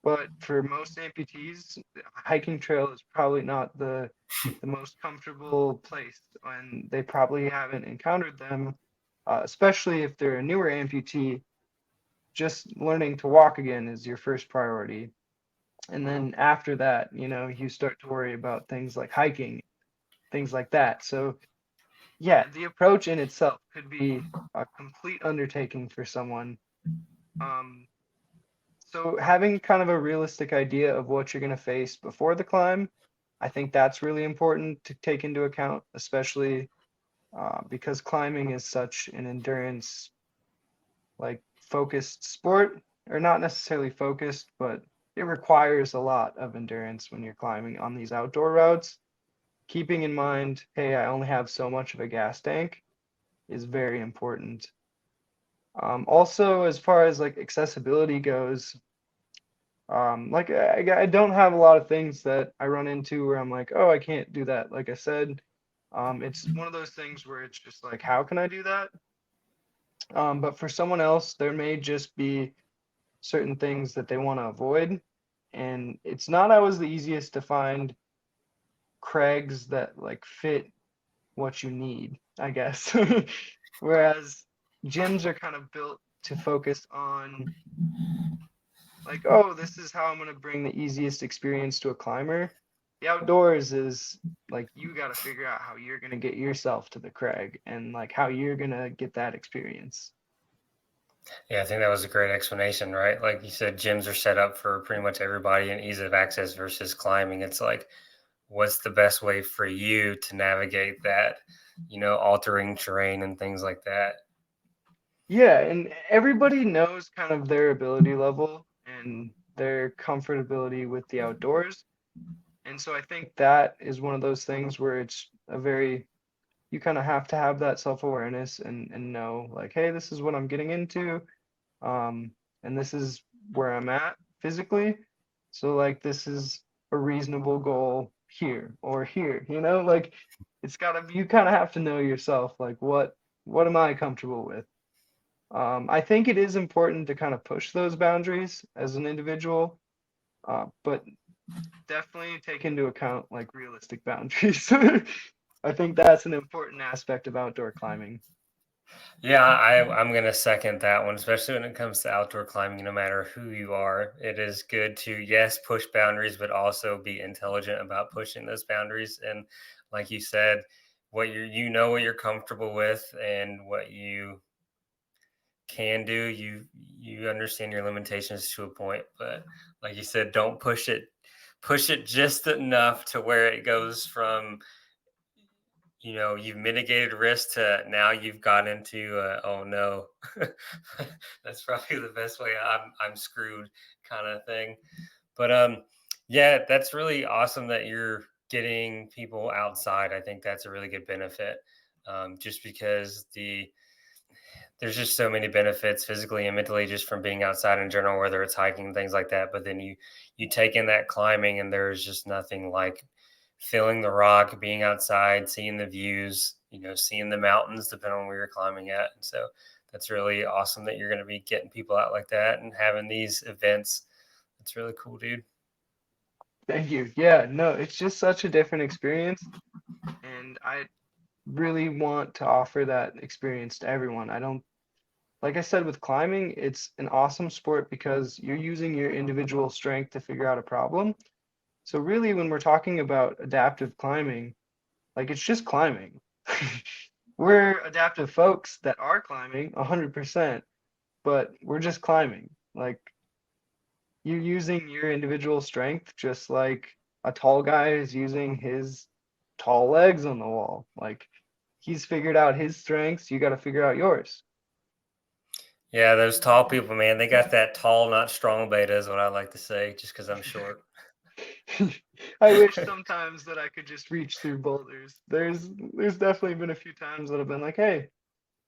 But for most amputees, hiking trail is probably not the most comfortable place, and they probably haven't encountered them, especially if they're a newer amputee. Just learning to walk again is your first priority. And then after that, you start to worry about things like hiking, things like that. So, yeah, the approach in itself could be a complete undertaking for someone. Um, So having kind of a realistic idea of what you're going to face before the climb, I think that's really important to take into account, especially because climbing is such an endurance, like focused sport, or not necessarily focused, but it requires a lot of endurance when you're climbing on these outdoor routes. Keeping in mind, hey, I only have so much of a gas tank is very important. Also, as far as like accessibility goes, like I don't have a lot of things that I run into where I'm like, oh, I can't do that. Like I said, it's one of those things where it's just like, how can I do that? But for someone else, there may just be certain things that they want to avoid, and it's not always the easiest to find crags that like fit what you need, I guess. Whereas gyms are kind of built to focus on like, oh, this is how I'm going to bring the easiest experience to a climber. The outdoors is like you got to figure out how you're going to get yourself to the crag and like how you're going to get that experience. Yeah, I think that was a great explanation, right? Like you said, gyms are set up for pretty much everybody and ease of access versus climbing. It's like, what's the best way for you to navigate that, altering terrain and things like that? Yeah, and everybody knows kind of their ability level and their comfortability with the outdoors. And so I think that is one of those things where it's a very you kind of have to have that self-awareness and know like, hey, this is what I'm getting into. um, and this is where I'm at physically. So like this is a reasonable goal here or here, like it's gotta you kind of have to know yourself, like what am I comfortable with? I think it is important to kind of push those boundaries as an individual, but definitely take into account like realistic boundaries. I think that's an important aspect of outdoor climbing. Yeah, I'm gonna second that one, especially when it comes to outdoor climbing. No matter who you are, it is good to, yes, push boundaries, but also be intelligent about pushing those boundaries. And like you said, what what you're comfortable with and what you can do. You understand your limitations to a point, but like you said, don't push it just enough to where it goes from, you've mitigated risk to now you've got into, oh no, that's probably the best way, I'm screwed kind of thing. But yeah, that's really awesome that you're getting people outside. I think that's a really good benefit. Just because there's just so many benefits physically and mentally just from being outside in general, whether it's hiking and things like that. But then you take in that climbing, and there's just nothing like feeling the rock, being outside, seeing the views, seeing the mountains, depending on where you're climbing at. And so that's really awesome that you're going to be getting people out like that and having these events. That's really cool, dude. Thank you. Yeah, no, it's just such a different experience, and I really want to offer that experience to everyone. I don't, like I said, with climbing, it's an awesome sport because you're using your individual strength to figure out a problem. So really, when we're talking about adaptive climbing, like it's just climbing. We're adaptive folks that are climbing 100%, but we're just climbing. Like you're using your individual strength just like a tall guy is using his tall legs on the wall. Like he's figured out his strengths, you got to figure out yours. Yeah, those tall people, man, they got that tall, not strong beta, is what I like to say, just because I'm short. I wish sometimes that I could just reach through boulders. There's definitely been a few times that I've been like, hey,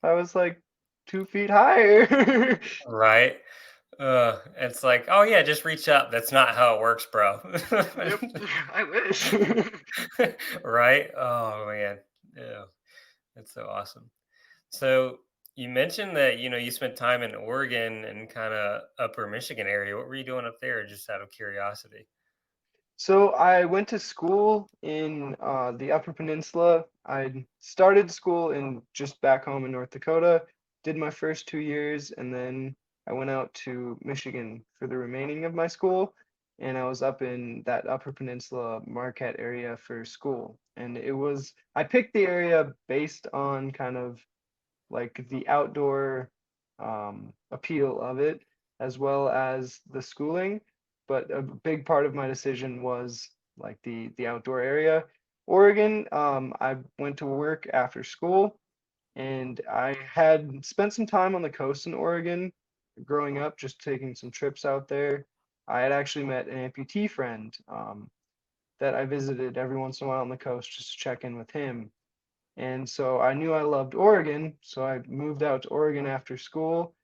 I was like 2 feet higher. Right? It's like, oh yeah, just reach up. That's not how it works, bro. Yep, I wish. Right? Oh man, yeah, that's so awesome. So you mentioned that you spent time in Oregon and kind of Upper Michigan area. What were you doing up there? Just out of curiosity. So I went to school in the Upper Peninsula. I started school in just back home in North Dakota, did my first 2 years, and then I went out to Michigan for the remaining of my school. And I was up in that Upper Peninsula Marquette area for school. And I picked the area based on kind of like the outdoor appeal of it, as well as the schooling. But a big part of my decision was like the outdoor area. Oregon, I went to work after school, and I had spent some time on the coast in Oregon growing up, just taking some trips out there. I had actually met an amputee friend that I visited every once in a while on the coast just to check in with him. And so I knew I loved Oregon, so I moved out to Oregon after school,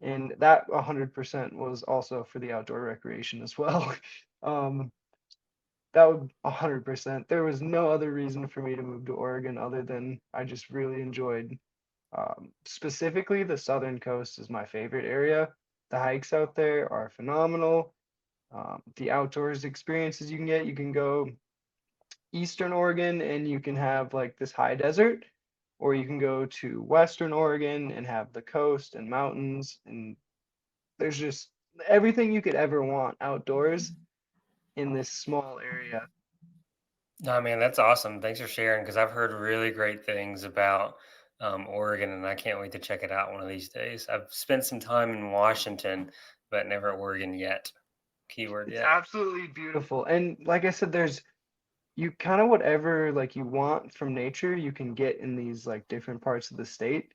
and that 100% was also for the outdoor recreation as well. Um, that would 100%. There was no other reason for me to move to Oregon other than I just really enjoyed, specifically the southern coast is my favorite area. The hikes out there are phenomenal. The outdoors experiences you can go Eastern Oregon and you can have like this high desert, or you can go to Western Oregon and have the coast and mountains, and there's just everything you could ever want outdoors in this small area. No, man, that's awesome. Thanks for sharing because I've heard really great things about Oregon, and I can't wait to check it out one of these days. I've spent some time in Washington, but never Oregon yet. Keyword It's yet. absolutely beautiful. And like I said, there's you kind of whatever like you want from nature, you can get in these like different parts of the state.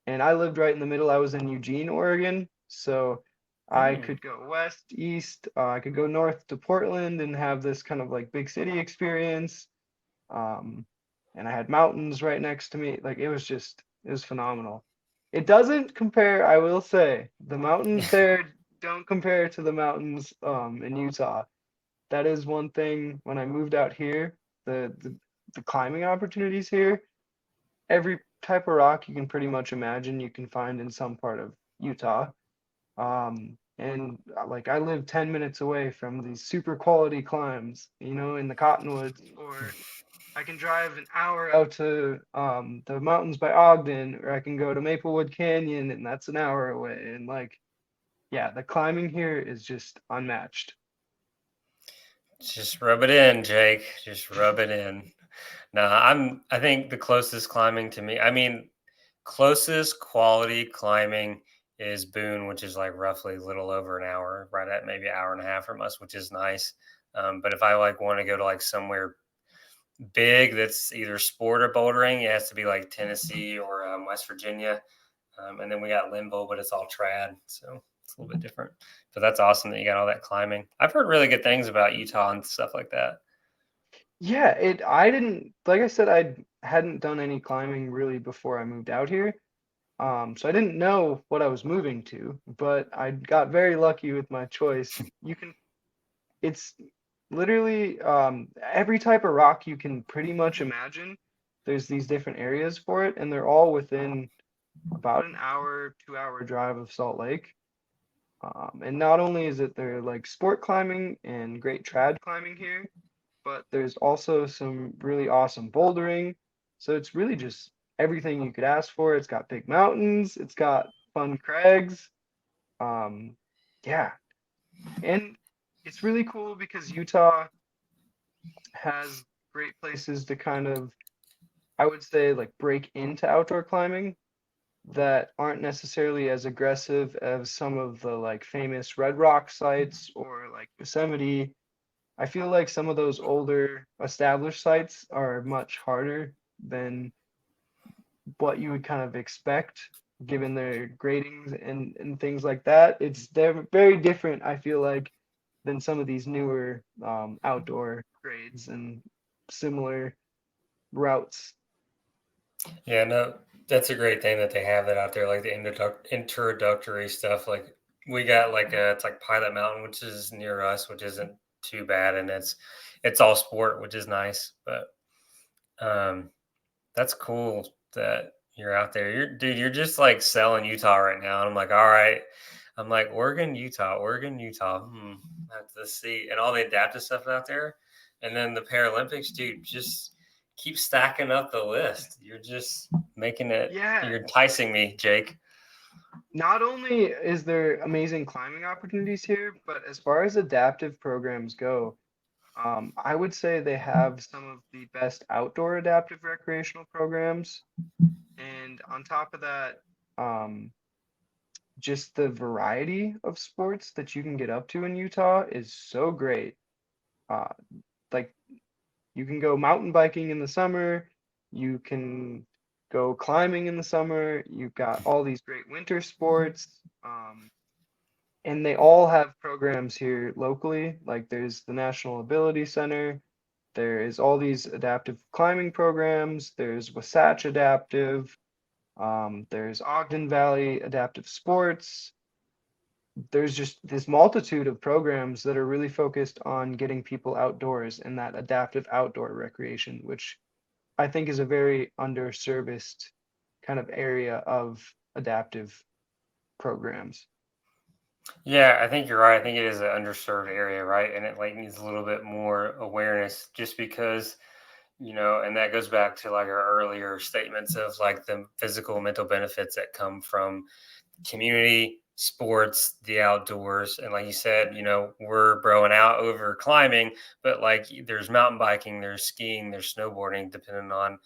And I lived right in the middle. I was in Eugene, Oregon, so I Hmm. could go west, east, I could go north to Portland and have this kind of like big city experience. Um, and I had mountains right next to me. Like it was phenomenal. It doesn't compare, I will say. The mountains there don't compare to the mountains in Utah. That is one thing when I moved out here, the climbing opportunities here, every type of rock you can pretty much imagine you can find in some part of Utah. And like I live 10 minutes away from these super quality climbs, in the Cottonwoods, or I can drive an hour out to the mountains by Ogden, or I can go to Maplewood Canyon, and that's an hour away. And like, yeah, the climbing here is just unmatched. Just rub it in, Jake. Just rub it in. No, I think the closest climbing to me, I mean, closest quality climbing is Boone, which is like roughly a little over an hour, right at maybe an hour and a half from us, which is nice. But if I like want to go to like somewhere big that's either sport or bouldering, it has to be like Tennessee or West Virginia. And then we got Limbo, but it's all trad. So it's a little bit different. But that's awesome that you got all that climbing. I've heard really good things about Utah and stuff like that. Yeah, I didn't, like I said, I hadn't done any climbing really before I moved out here. So I didn't know what I was moving to, but I got very lucky with my choice. It's literally every type of rock you can pretty much imagine. There's these different areas for it, and they're all within about an hour, 2 hour drive of Salt Lake. And not only is it there like sport climbing and great trad climbing here, but there's also some really awesome bouldering. So it's really just everything you could ask for. It's got big mountains, it's got fun crags. Um, yeah, and it's really cool because Utah has great places to kind of, I would say, like break into outdoor climbing that aren't necessarily as aggressive as some of the like famous Red Rock sites or like Yosemite. I feel like some of those older established sites are much harder than what you would kind of expect given their gradings and things like that. They're very different, I feel like, than some of these newer outdoor grades and similar routes. Yeah, no, that's a great thing that they have that out there, like the introductory stuff. Like we got like it's like Pilot Mountain, which is near us, which isn't too bad, and it's all sport, which is nice. But um, that's cool that you're out there. You're just like selling Utah right now, and I'm like, all right. I'm like Oregon, Utah, Oregon, Utah. I have to see, and all the adaptive stuff out there, and then the Paralympics, dude. Just keep stacking up the list. You're just making it. Yeah, You're enticing me, Jake. not only is there amazing climbing opportunities here, but as far as adaptive programs go, I would say they have some of the best outdoor adaptive recreational programs. And on top of that, um, just the variety of sports that you can get up to in Utah is so great. Uh, like you can go mountain biking in the summer, you can go climbing in the summer, you've got all these great winter sports. And they all have programs here locally. Like there's the National Ability Center, there is all these adaptive climbing programs, there's Wasatch Adaptive, there's Ogden Valley Adaptive Sports. There's just this multitude of programs that are really focused on getting people outdoors and that adaptive outdoor recreation, which I think is a very underserviced kind of area of adaptive programs. Yeah, I think you're right. I think it is an underserved area, right? And it like needs a little bit more awareness, just because and that goes back to like our earlier statements of like the physical and mental benefits that come from community sports, the outdoors. And like you said, we're broing out over climbing, but like there's mountain biking, there's skiing, there's snowboarding, depending on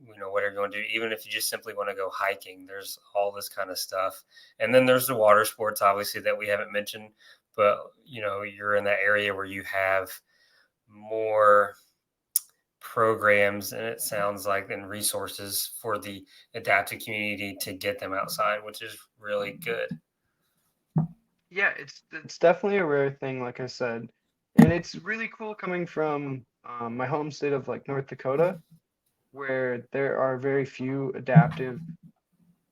what you're going to do. Even if you just simply want to go hiking, there's all this kind of stuff. And then there's the water sports, obviously, that we haven't mentioned, but you're in that area where you have more programs, and it sounds like, and resources for the adaptive community to get them outside, which is really good. Yeah, it's definitely a rare thing, like I said, and it's really cool coming from my home state of like North Dakota, where there are very few adaptive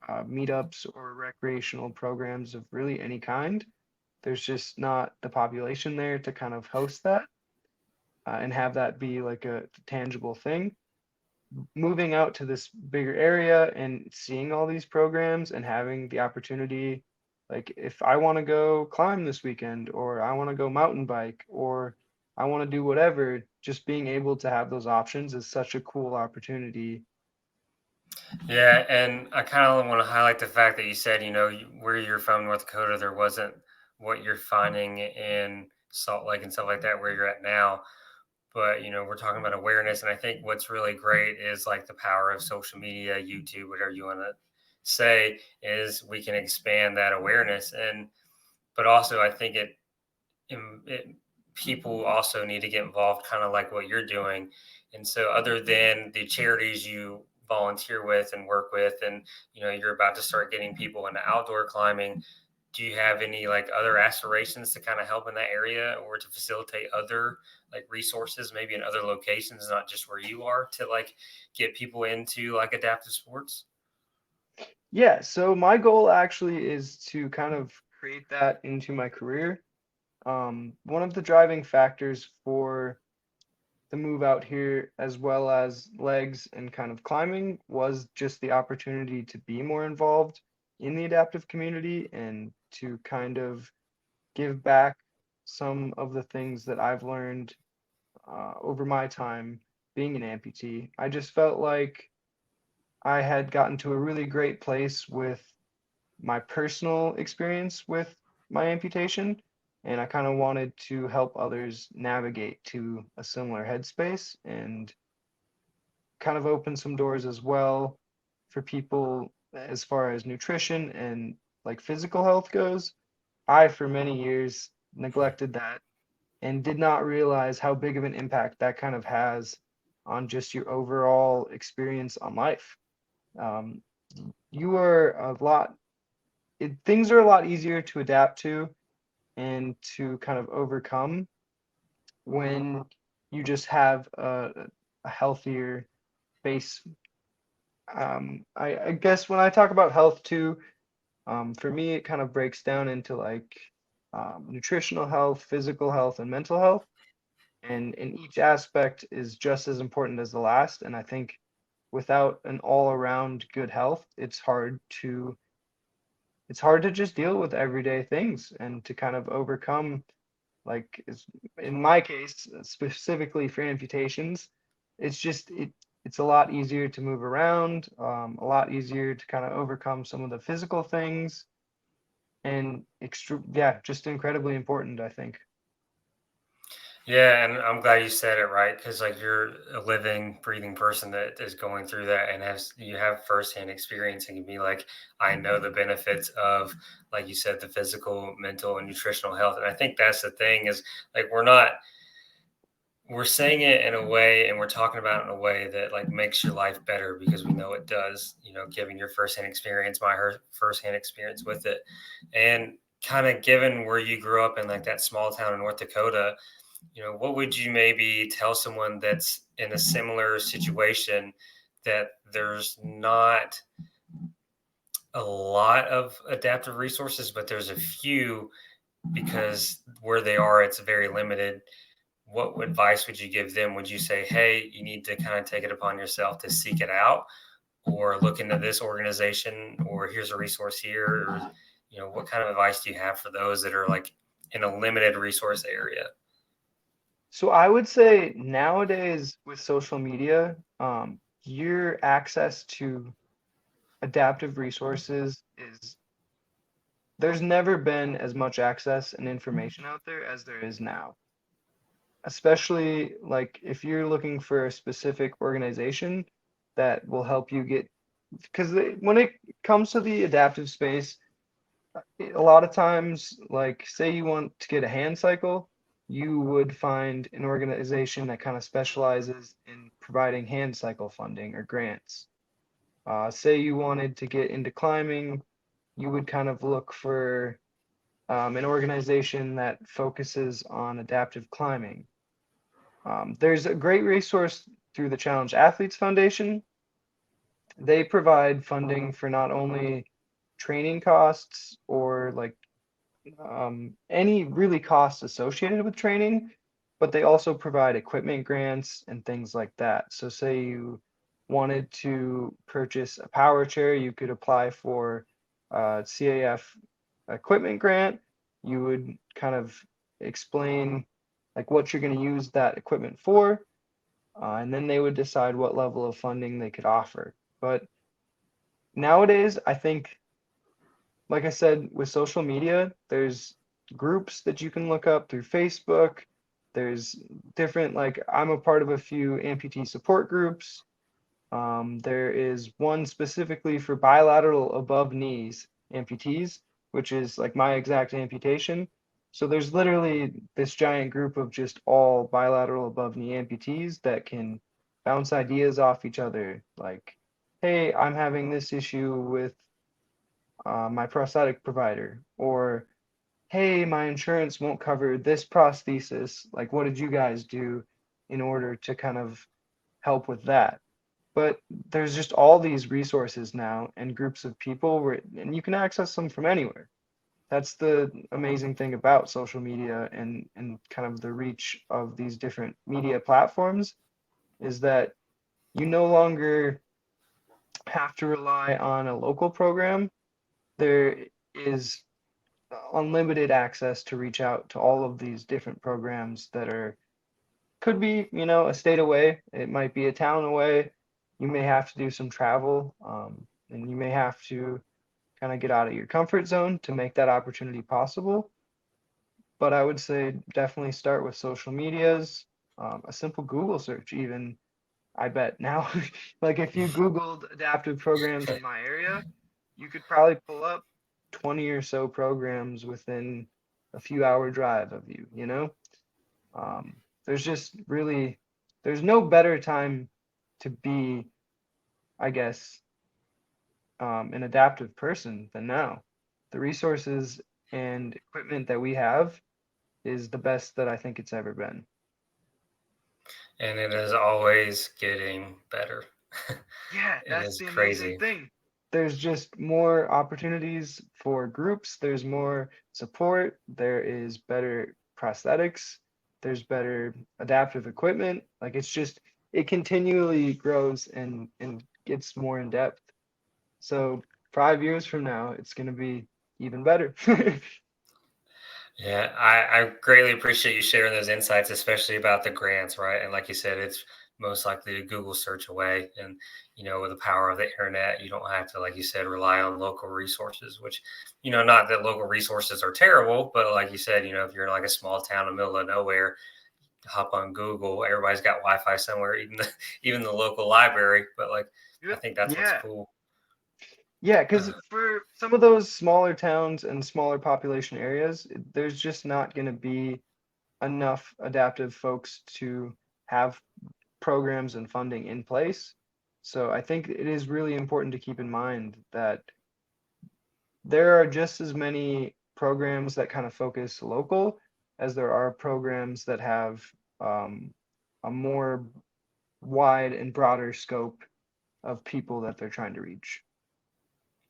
meetups or recreational programs of really any kind. There's just not the population there to kind of host that and have that be like a tangible thing. Moving out to this bigger area and seeing all these programs and having the opportunity, like if I want to go climb this weekend or I want to go mountain bike or I want to do whatever, just being able to have those options is such a cool opportunity. Yeah, and I kind of want to highlight the fact that you said, where you're from, North Dakota, there wasn't what you're finding in Salt Lake and stuff like that where you're at now. But we're talking about awareness, and I think what's really great is like the power of social media, YouTube, whatever you want to say, is we can expand that awareness. And but also I think it people also need to get involved, kind of like what you're doing. And so, other than the charities you volunteer with and work with, and you're about to start getting people into outdoor climbing, do you have any like other aspirations to kind of help in that area, or to facilitate other like resources maybe in other locations, not just where you are, to like get people into like adaptive sports? Yeah, so my goal actually is to kind of create that into my career. One of the driving factors for the move out here, as well as legs and kind of climbing, was just the opportunity to be more involved in the adaptive community and to kind of give back some of the things that I've learned over my time being an amputee. I just felt like I had gotten to a really great place with my personal experience with my amputation, and I kind of wanted to help others navigate to a similar headspace and kind of open some doors as well for people as far as nutrition and like physical health goes. I, for many years, neglected that and did not realize how big of an impact that kind of has on just your overall experience on life. Um, you are a lot, things are a lot easier to adapt to and to kind of overcome when you just have a healthier base. I guess when I talk about health too, for me, it kind of breaks down into like nutritional health, physical health, and mental health. And each aspect is just as important as the last. And I think without an all-around good health, it's hard to just deal with everyday things and to kind of overcome, like in my case, specifically for amputations, it's a lot easier to move around, a lot easier to kind of overcome some of the physical things, and yeah, just incredibly important, I think. Yeah, and I'm glad you said it, right, because like you're a living, breathing person that is going through that, and has you have firsthand experience, and can be like, I know the benefits of, like you said, the physical, mental, and nutritional health. And I think that's the thing, is like we're saying it in a way, and we're talking about it in a way that like makes your life better, because we know it does. Given your firsthand experience, my firsthand experience with it, and kind of given where you grew up in like that small town in North Dakota, what would you maybe tell someone that's in a similar situation, that there's not a lot of adaptive resources, but there's a few, because where they are, it's very limited? What advice would you give them? Would you say, hey, you need to kind of take it upon yourself to seek it out, or look into this organization, or here's a resource here, or what kind of advice do you have for those that are like in a limited resource area? So I would say nowadays with social media, your access to adaptive resources is there's never been as much access and information out there as there is now. Especially like if you're looking for a specific organization that will help you get, because when it comes to the adaptive space, a lot of times, like say you want to get a hand cycle, you would find an organization that kind of specializes in providing hand cycle funding or grants. Say you wanted to get into climbing, you would kind of look for an organization that focuses on adaptive climbing. There's a great resource through the Challenge Athletes Foundation. They provide funding for not only training costs or like any really costs associated with training, but they also provide equipment grants and things like that. So say you wanted to purchase a power chair, you could apply for a CAF equipment grant. You would kind of explain like what you're going to use that equipment for, and then they would decide what level of funding they could offer. But nowadays, I think, like I said, with social media, there's groups that you can look up through Facebook. There's different, like, I'm a part of a few amputee support groups. There is one specifically for bilateral above knees amputees, which is like my exact amputation. So there's literally this giant group of just all bilateral above knee amputees that can bounce ideas off each other. Like, hey, I'm having this issue with my prosthetic provider, or hey, my insurance won't cover this prosthesis. Like, what did you guys do in order to kind of help with that? But there's just all these resources now and groups of people where, and you can access them from anywhere. That's the amazing thing about social media and kind of the reach of these different media platforms, is that you no longer have to rely on a local program. There is unlimited access to reach out to all of these different programs that are, could be, a state away. It might be a town away. You may have to do some travel, and you may have to kind of get out of your comfort zone to make that opportunity possible. But I would say definitely start with social medias, a simple Google search, even. I bet now, like if you Googled adaptive programs in my area, you could probably pull up 20 or so programs within a few hour drive of you, you know? There's just really, there's no better time to be, I guess, an adaptive person than now. The resources and equipment that we have is the best that I think it's ever been. And it is always getting better. Yeah, It that's is the amazing crazy. thing. There's just more opportunities for groups, there's more support, there is better prosthetics, there's better adaptive equipment. Like it's just, it continually grows and gets more in depth. So 5 years from now, it's going to be even better. Yeah, I greatly appreciate you sharing those insights, especially about the grants, right? And like you said, it's most likely a Google search away. And, with the power of the internet, you don't have to, like you said, rely on local resources, which, not that local resources are terrible, but like you said, if you're in like a small town in the middle of nowhere, hop on Google, everybody's got Wi-Fi somewhere, even even the local library. But like, I Yep. think that's what's Yeah. cool. Yeah, Uh, because for some of those smaller towns and smaller population areas, there's just not going to be enough adaptive folks to have programs and funding in place. So I think it is really important to keep in mind that there are just as many programs that kind of focus local as there are programs that have um, a more wide and broader scope of people that they're trying to reach.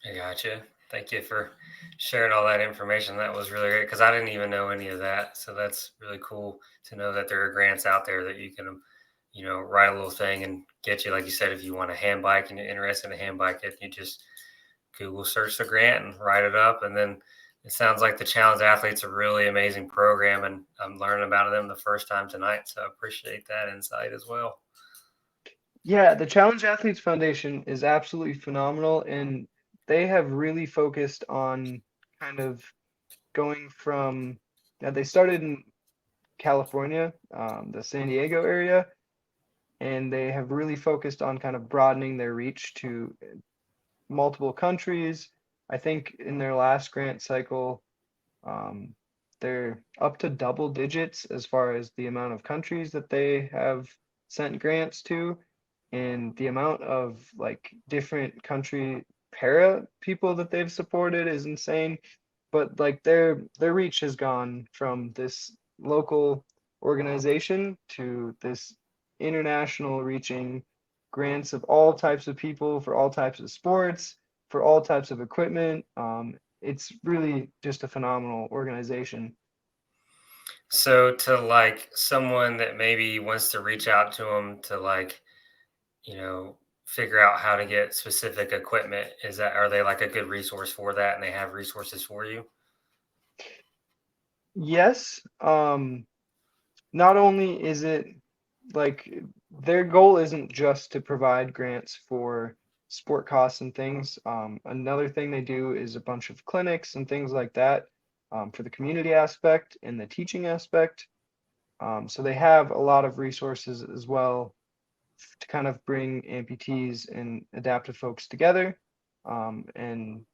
I gotcha. Thank you for sharing all that information. That was really great because I didn't even know any of that. So that's really cool to know that there are grants out there that you can, write a little thing and get you. Like you said, if you want a hand bike and you're interested in a hand bike, if you just Google search the grant and write it up. And then it sounds like the Challenge Athlete's a really amazing program. And I'm learning about them the first time tonight. So I appreciate that insight as well. Yeah, the Challenge Athletes Foundation is absolutely phenomenal, and they have really focused on kind of going from, yeah, they started in California, the San Diego area, and they have really focused on kind of broadening their reach to multiple countries. I think in their last grant cycle, um, they're up to double digits as far as the amount of countries that they have sent grants to, and the amount of like different country para people that they've supported is insane. But like their reach has gone from this local organization to this international reaching grants of all types of people for all types of sports, for all types of equipment. It's really just a phenomenal organization. So to like someone that maybe wants to reach out to them to like, you know, figure out how to get specific equipment, are they like a good resource for that and they have resources for you? Yes, not only is it like their goal isn't just to provide grants for sport costs and things. Another thing they do is a bunch of clinics and things like that for the community aspect and the teaching aspect. So they have a lot of resources as well to kind of bring amputees and adaptive folks together and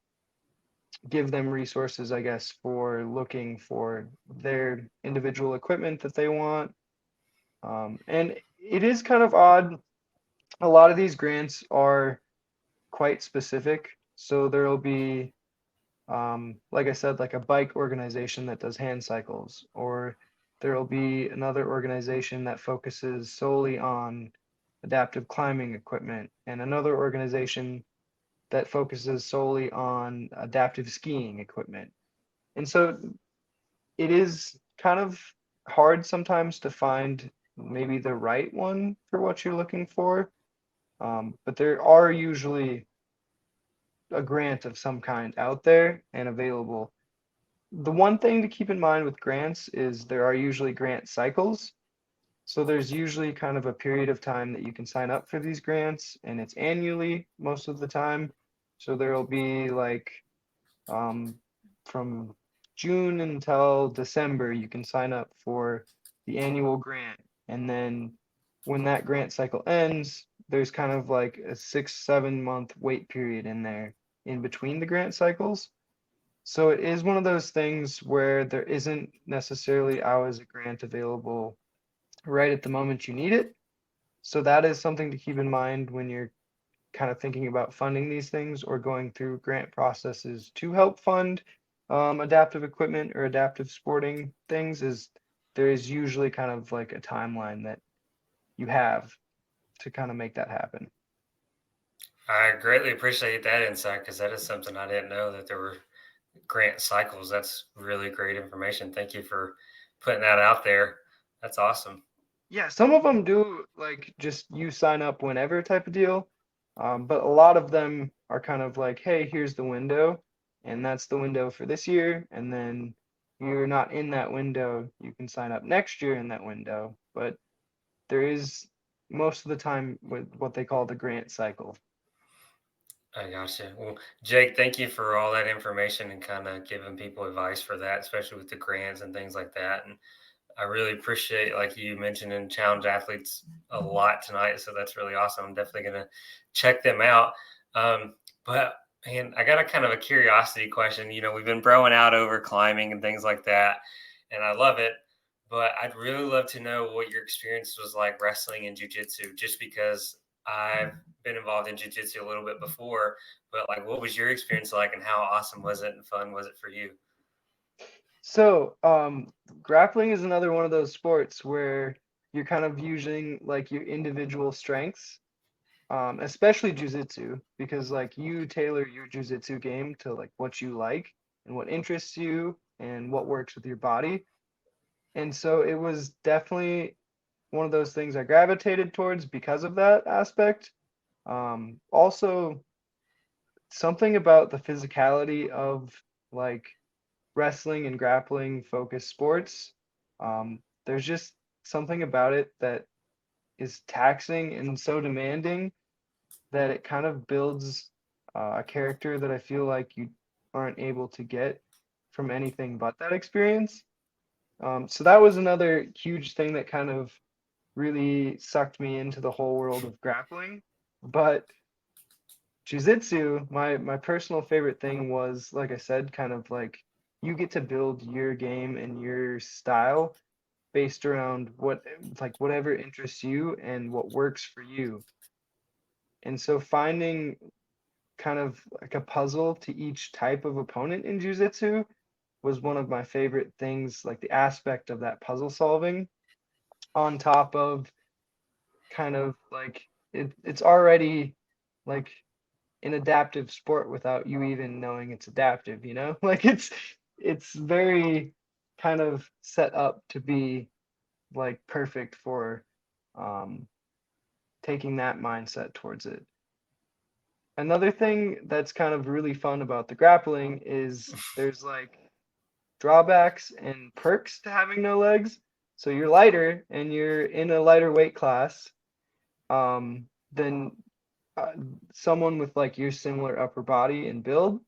give them resources, I guess, for looking for their individual equipment that they want. And it is kind of odd. A lot of these grants are quite specific. So there'll be, like I said, like a bike organization that does hand cycles, or there'll be another organization that focuses solely on adaptive climbing equipment, and another organization that focuses solely on adaptive skiing equipment. And so it is kind of hard sometimes to find maybe the right one for what you're looking for. But there are usually a grant of some kind out there and available. The one thing to keep in mind with grants is there are usually grant cycles. So there's usually kind of a period of time that you can sign up for these grants, and it's annually most of the time. So there'll be like um, from June until December, you can sign up for the annual grant. And then when that grant cycle ends, there's kind of like a 6, 7 month wait period in there in between the grant cycles. So it is one of those things where there isn't necessarily always a grant available right at the moment you need it. So that is something to keep in mind when you're kind of thinking about funding these things or going through grant processes to help fund adaptive equipment or adaptive sporting things is there is usually kind of like a timeline that you have to kind of make that happen. I greatly appreciate that insight because that is something I didn't know that there were grant cycles. That's really great information. Thank you for putting that out there. That's awesome. Yeah, some of them do like just you sign up whenever type of deal. But a lot of them are kind of like, hey, here's the window, and that's the window for this year. And then you're not in that window, you can sign up next year in that window. But there is most of the time with what they call the grant cycle. I gotcha. Well, Jake, thank you for all that information and kind of giving people advice for that, especially with the grants and things like that. And I really appreciate, like you mentioned, and challenge athletes a lot tonight. So that's really awesome. I'm definitely going to check them out. But man, I got a kind of a curiosity question. We've been broing out over climbing and things like that, and I love it. But I'd really love to know what your experience was like wrestling and jujitsu, just because I've been involved in jujitsu a little bit before. But like, what was your experience like, and how awesome was it and fun was it for you? So, grappling is another one of those sports where you're kind of using like your individual strengths, especially jujitsu, because like you tailor your jujitsu game to like what you like and what interests you and what works with your body. And so it was definitely one of those things I gravitated towards because of that aspect. Also, something about the physicality of like wrestling and grappling focused sports. There's just something about it that is taxing and so demanding that it kind of builds a character that I feel like you aren't able to get from anything but that experience. So that was another huge thing that kind of really sucked me into the whole world of grappling. But Jiu-Jitsu, my personal favorite thing was, like I said, kind of like you get to build your game and your style based around what like whatever interests you and what works for you. And so finding kind of like a puzzle to each type of opponent in Jiu-Jitsu was one of my favorite things, like the aspect of that puzzle solving on top of kind of like it's already like an adaptive sport without you even knowing it's adaptive, you know? Like it's very kind of set up to be like perfect for um taking that mindset towards it. Another thing that's kind of really fun about the grappling is there's like drawbacks and perks to having no legs. So you're lighter and you're in a lighter weight class than uh, someone with like your similar upper body and build.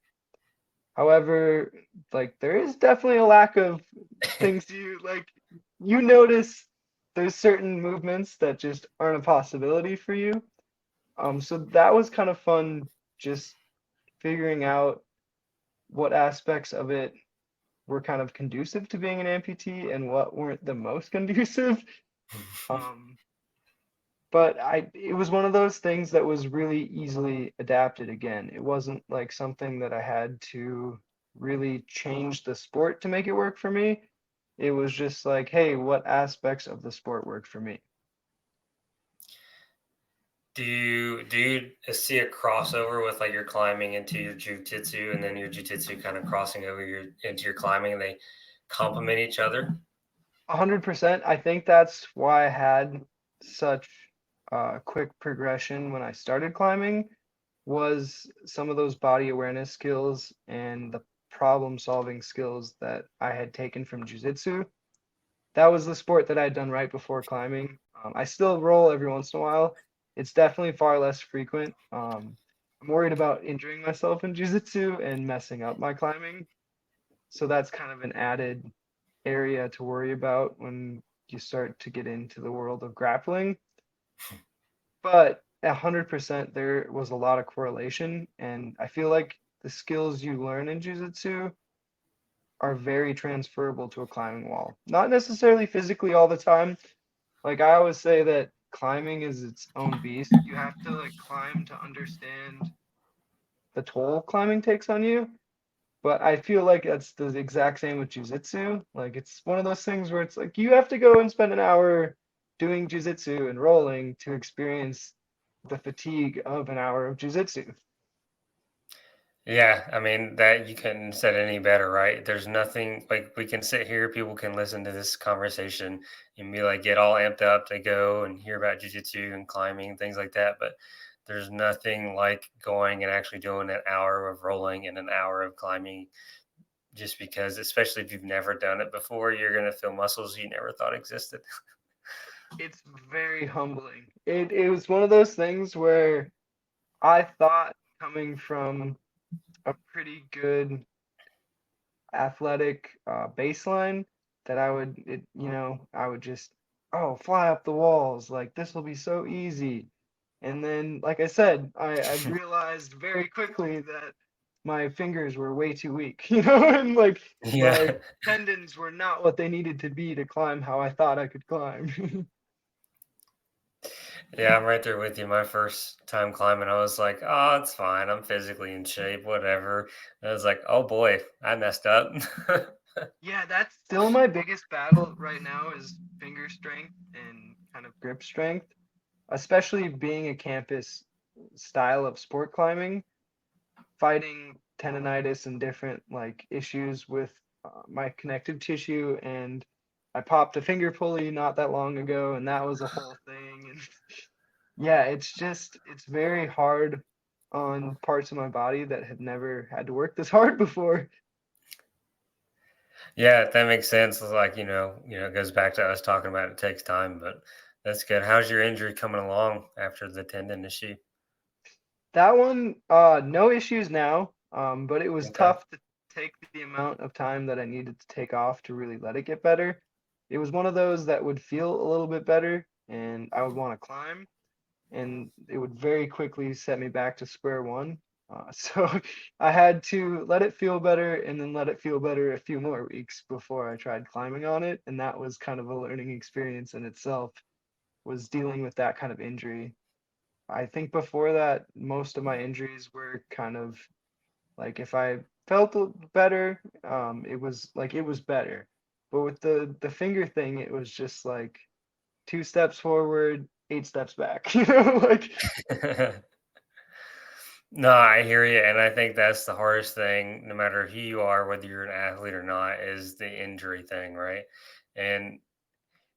However, like there is definitely a lack of things you like. You notice there's certain movements that just aren't a possibility for you. So that was kind of fun, just figuring out what aspects of it were kind of conducive to being an amputee and what weren't the most conducive. Um, but it was one of those things that was really easily adapted again. It wasn't like something that I had to really change the sport to make it work for me. It was just like, hey, what aspects of the sport work for me? Do you see a crossover with like your climbing into your jujitsu and then your jujitsu kind of crossing over your into your climbing and they complement each other? 100%. I think that's why I had such quick progression when I started climbing was some of those body awareness skills and the problem solving skills that I had taken from jiu-jitsu. That was the sport that I had done right before climbing. I still roll every once in a while. It's definitely far less frequent. I'm worried about injuring myself in jiu-jitsu and messing up my climbing. So that's kind of an added area to worry about when you start to get into the world of grappling. But 100% there was a lot of correlation, and I feel like the skills you learn in jiu-jitsu are very transferable to a climbing wall. Not necessarily physically all the time. Like I always say that climbing is its own beast. You have to like climb to understand the toll climbing takes on you. But I feel like that's the exact same with jujitsu. Like it's one of those things where it's like you have to go and spend an hour doing jujitsu and rolling to experience the fatigue of an hour of jujitsu. Yeah, I mean that you couldn't said any better, right? There's nothing like we can sit here, people can listen to this conversation and be like get all amped up to go and hear about jujitsu and climbing and things like that. But there's nothing like going and actually doing an hour of rolling and an hour of climbing just because, especially if you've never done it before, you're gonna feel muscles you never thought existed. It's very humbling. It was one of those things where I thought coming from a pretty good athletic baseline that I would just, oh, fly up the walls. Like, this will be so easy. And then, like I said, I realized very quickly that my fingers were way too weak, and like my Yeah. tendons were not what they needed to be to climb how I thought I could climb. Yeah, I'm right there with you. My first time climbing, I was like, oh, it's fine. I'm physically in shape, whatever. And I was like, oh boy, I messed up. Yeah, that's still my biggest battle right now is finger strength and kind of grip strength, especially being a campus style of sport climbing, fighting tendonitis and different like issues with my connective tissue. And I popped a finger pulley not that long ago, and that was a whole thing. And yeah, it's very hard on parts of my body that have never had to work this hard before. Yeah, that makes sense. It's like, it goes back to us talking about it takes time, but that's good. How's your injury coming along after the tendon issue? That one, no issues now, but it was Okay. tough to take the amount of time that I needed to take off to really let it get better. It was one of those that would feel a little bit better, and I would want to climb, and it would very quickly set me back to square one. So I had to let it feel better and then let it feel better a few more weeks before I tried climbing on it, and that was kind of a learning experience in itself, was dealing with that kind of injury. I think before that, most of my injuries were kind of like if I felt better, it was better. But with the finger thing, it was just like 2 steps forward, 8 steps back. Like No, I hear you. And I think that's the hardest thing, no matter who you are, whether you're an athlete or not, is the injury thing, right? And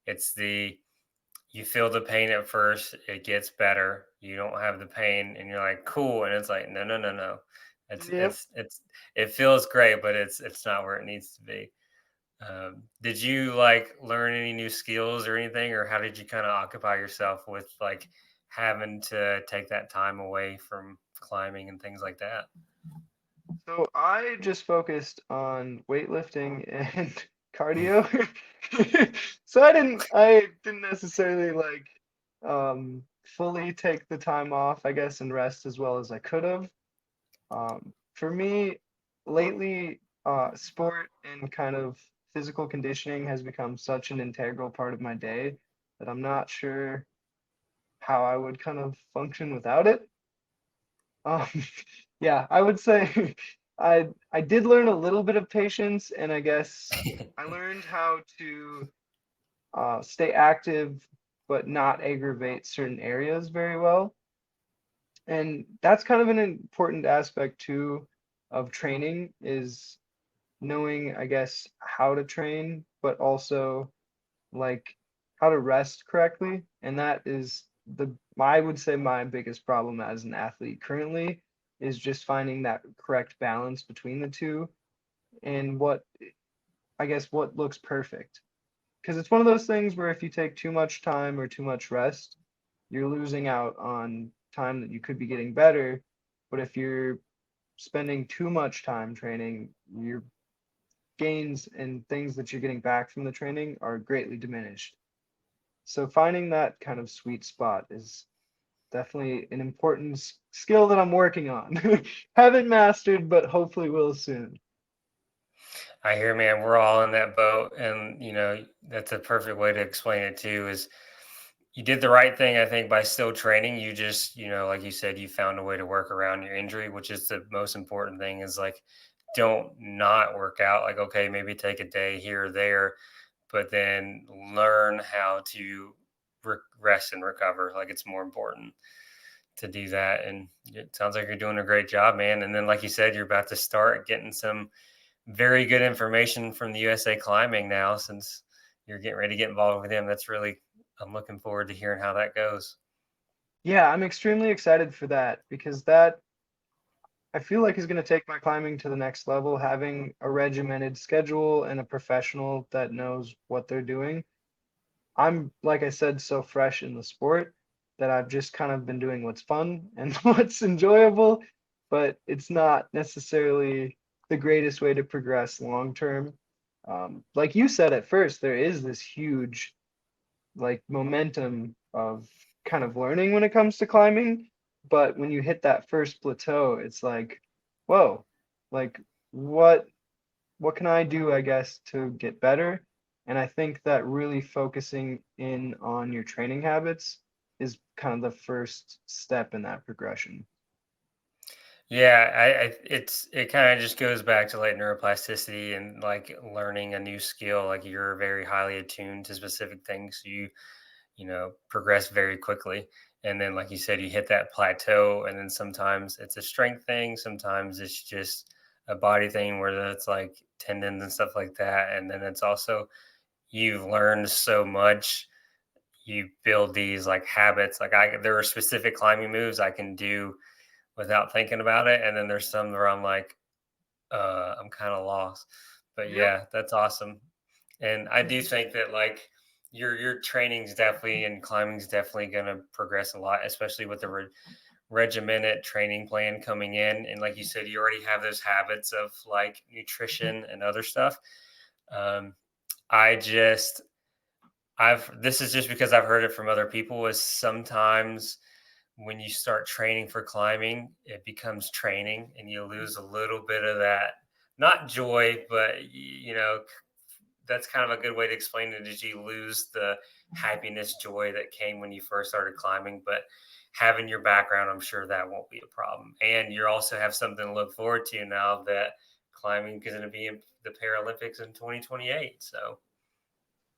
it's you feel the pain at first, it gets better. You don't have the pain, and you're like, cool. And it's like, no, no, no, no. It's yep. it's it's it feels great, but it's not where it needs to be. Did you like learn any new skills or anything, or how did you kind of occupy yourself with like having to take that time away from climbing and things like that? So I just focused on weightlifting and cardio. So I didn't necessarily like fully take the time off, I guess, and rest as well as I could have. For me, lately, sport and kind of physical conditioning has become such an integral part of my day that I'm not sure how I would kind of function without it. Um, yeah, I would say I did learn a little bit of patience, and I guess I learned how to stay active but not aggravate certain areas very well. And that's kind of an important aspect too of training is knowing, I guess, how to train, but also like how to rest correctly. And that is I would say my biggest problem as an athlete currently is just finding that correct balance between the two and I guess what looks perfect. Because it's one of those things where if you take too much time or too much rest, you're losing out on time that you could be getting better. But if you're spending too much time training, your gains and things that you're getting back from the training are greatly diminished. So finding that kind of sweet spot is definitely an important skill that I'm working on. Haven't mastered, but hopefully will soon. I hear, man, we're all in that boat, and that's a perfect way to explain it too. Is you did the right thing, I think, by still training. You just, like you said, you found a way to work around your injury, which is the most important thing. Is like, don't not work out. Like, okay, maybe take a day here or there, but then learn how to rest and recover. Like, it's more important to do that. And it sounds like you're doing a great job, man. And then, like you said, you're about to start getting some very good information from the USA Climbing now, since you're getting ready to get involved with them. I'm looking forward to hearing how that goes. Yeah, I'm extremely excited for that because that I feel like is going to take my climbing to the next level, having a regimented schedule and a professional that knows what they're doing. I'm, like I said, so fresh in the sport that I've just kind of been doing what's fun and what's enjoyable, but it's not necessarily the greatest way to progress long term. Like you said at first, there is this huge like momentum of kind of learning when it comes to climbing, but when you hit that first plateau, it's like, whoa, like what what can I do, I guess, to get better? And I think that really focusing in on your training habits is kind of the first step in that progression. Yeah, it kind of just goes back to like neuroplasticity and like learning a new skill. Like, you're very highly attuned to specific things, so you progress very quickly. And then, like you said, you hit that plateau, and then sometimes it's a strength thing, sometimes it's just a body thing where it's like tendons and stuff like that. And then it's also, you've learned so much, you build these like habits. Like, there are specific climbing moves I can do without thinking about it, and then there's some where I'm like, I'm kind of lost. But Yep. yeah, that's awesome. And I do think that like your training's definitely, and climbing's definitely going to progress a lot, especially with the regimented training plan coming in. And like you said, you already have those habits of like nutrition and other stuff. Um, I just I've this is just because I've heard it from other people, is sometimes when you start training for climbing, it becomes training and you lose a little bit of that, not joy, but that's kind of a good way to explain it, is you lose the happiness, joy that came when you first started climbing. But having your background, I'm sure that won't be a problem. And you also have something to look forward to now that climbing is going to be in the Paralympics in 2028. So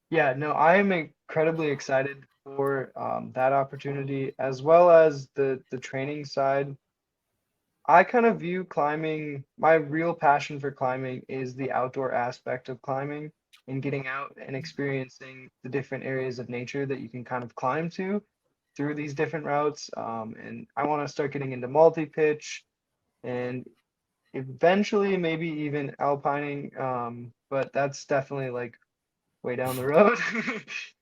Yeah, no, I am incredibly excited for that opportunity as well as the training side. I kind of view climbing, my real passion for climbing is the outdoor aspect of climbing and getting out and experiencing the different areas of nature that you can kind of climb to through these different routes. And I want to start getting into multi-pitch and eventually maybe even alpining, but that's definitely like way down the road.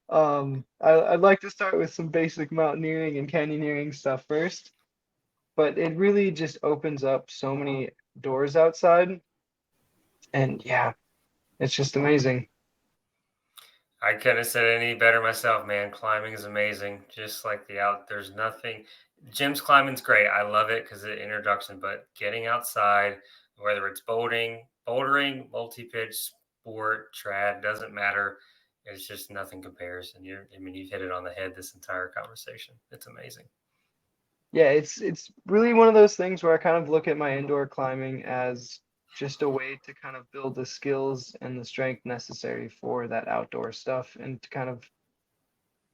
I'd like to start with some basic mountaineering and canyoneering stuff first, but it really just opens up so many doors outside, and yeah, it's just amazing. I couldn't have said it any better myself, man. Climbing is amazing. Just like there's nothing. Gym's climbing's great. I love it because the introduction, but getting outside, whether it's bouldering, multi-pitch, sport, trad, doesn't matter. It's just nothing compares. And I mean, you've hit it on the head this entire conversation. It's amazing. Yeah, it's really one of those things where I kind of look at my indoor climbing as just a way to kind of build the skills and the strength necessary for that outdoor stuff and to kind of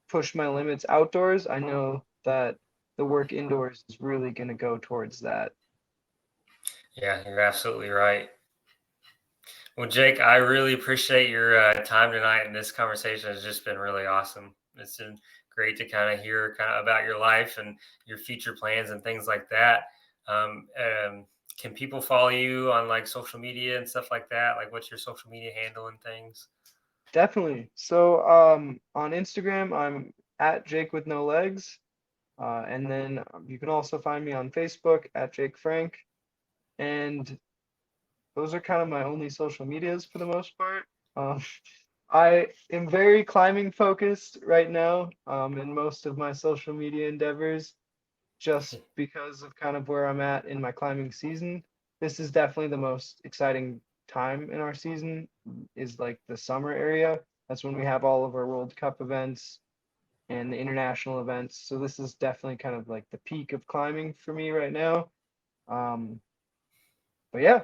push my limits outdoors. I know that the work indoors is really going to go towards that. Yeah, you're absolutely right. Well, Jake, I really appreciate your time tonight, and this conversation has just been really awesome. It's been great to kind of hear kind of about your life and your future plans and things like that. Um, um, can people follow you on like social media and stuff like that? Like, what's your social media handle and things? Definitely. So on Instagram, I'm at Jake with no legs. And then you can also find me on Facebook at Jake Frank. And those are kind of my only social medias for the most part. Um, I am very climbing focused right now in most of my social media endeavors, just because of kind of where I'm at in my climbing season. This is definitely the most exciting time in our season, is like the summer area. That's when we have all of our World Cup events and the international events. So this is definitely kind of like the peak of climbing for me right now. Um, but yeah,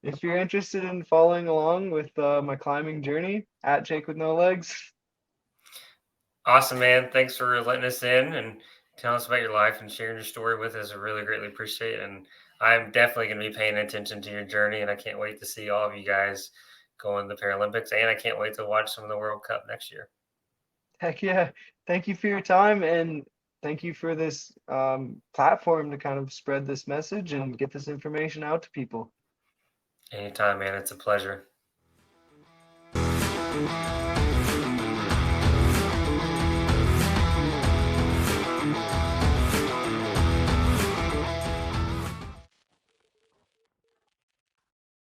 if you're interested in following along with my climbing journey, at Jake with no legs. Awesome, man. Thanks for letting us in and telling us about your life and sharing your story with us. I really greatly appreciate it. And I'm definitely going to be paying attention to your journey. And I can't wait to see all of you guys go in the Paralympics. And I can't wait to watch some of the World Cup next year. Heck yeah. Thank you for your time, and thank you for this platform to kind of spread this message and get this information out to people. Anytime, man. It's a pleasure.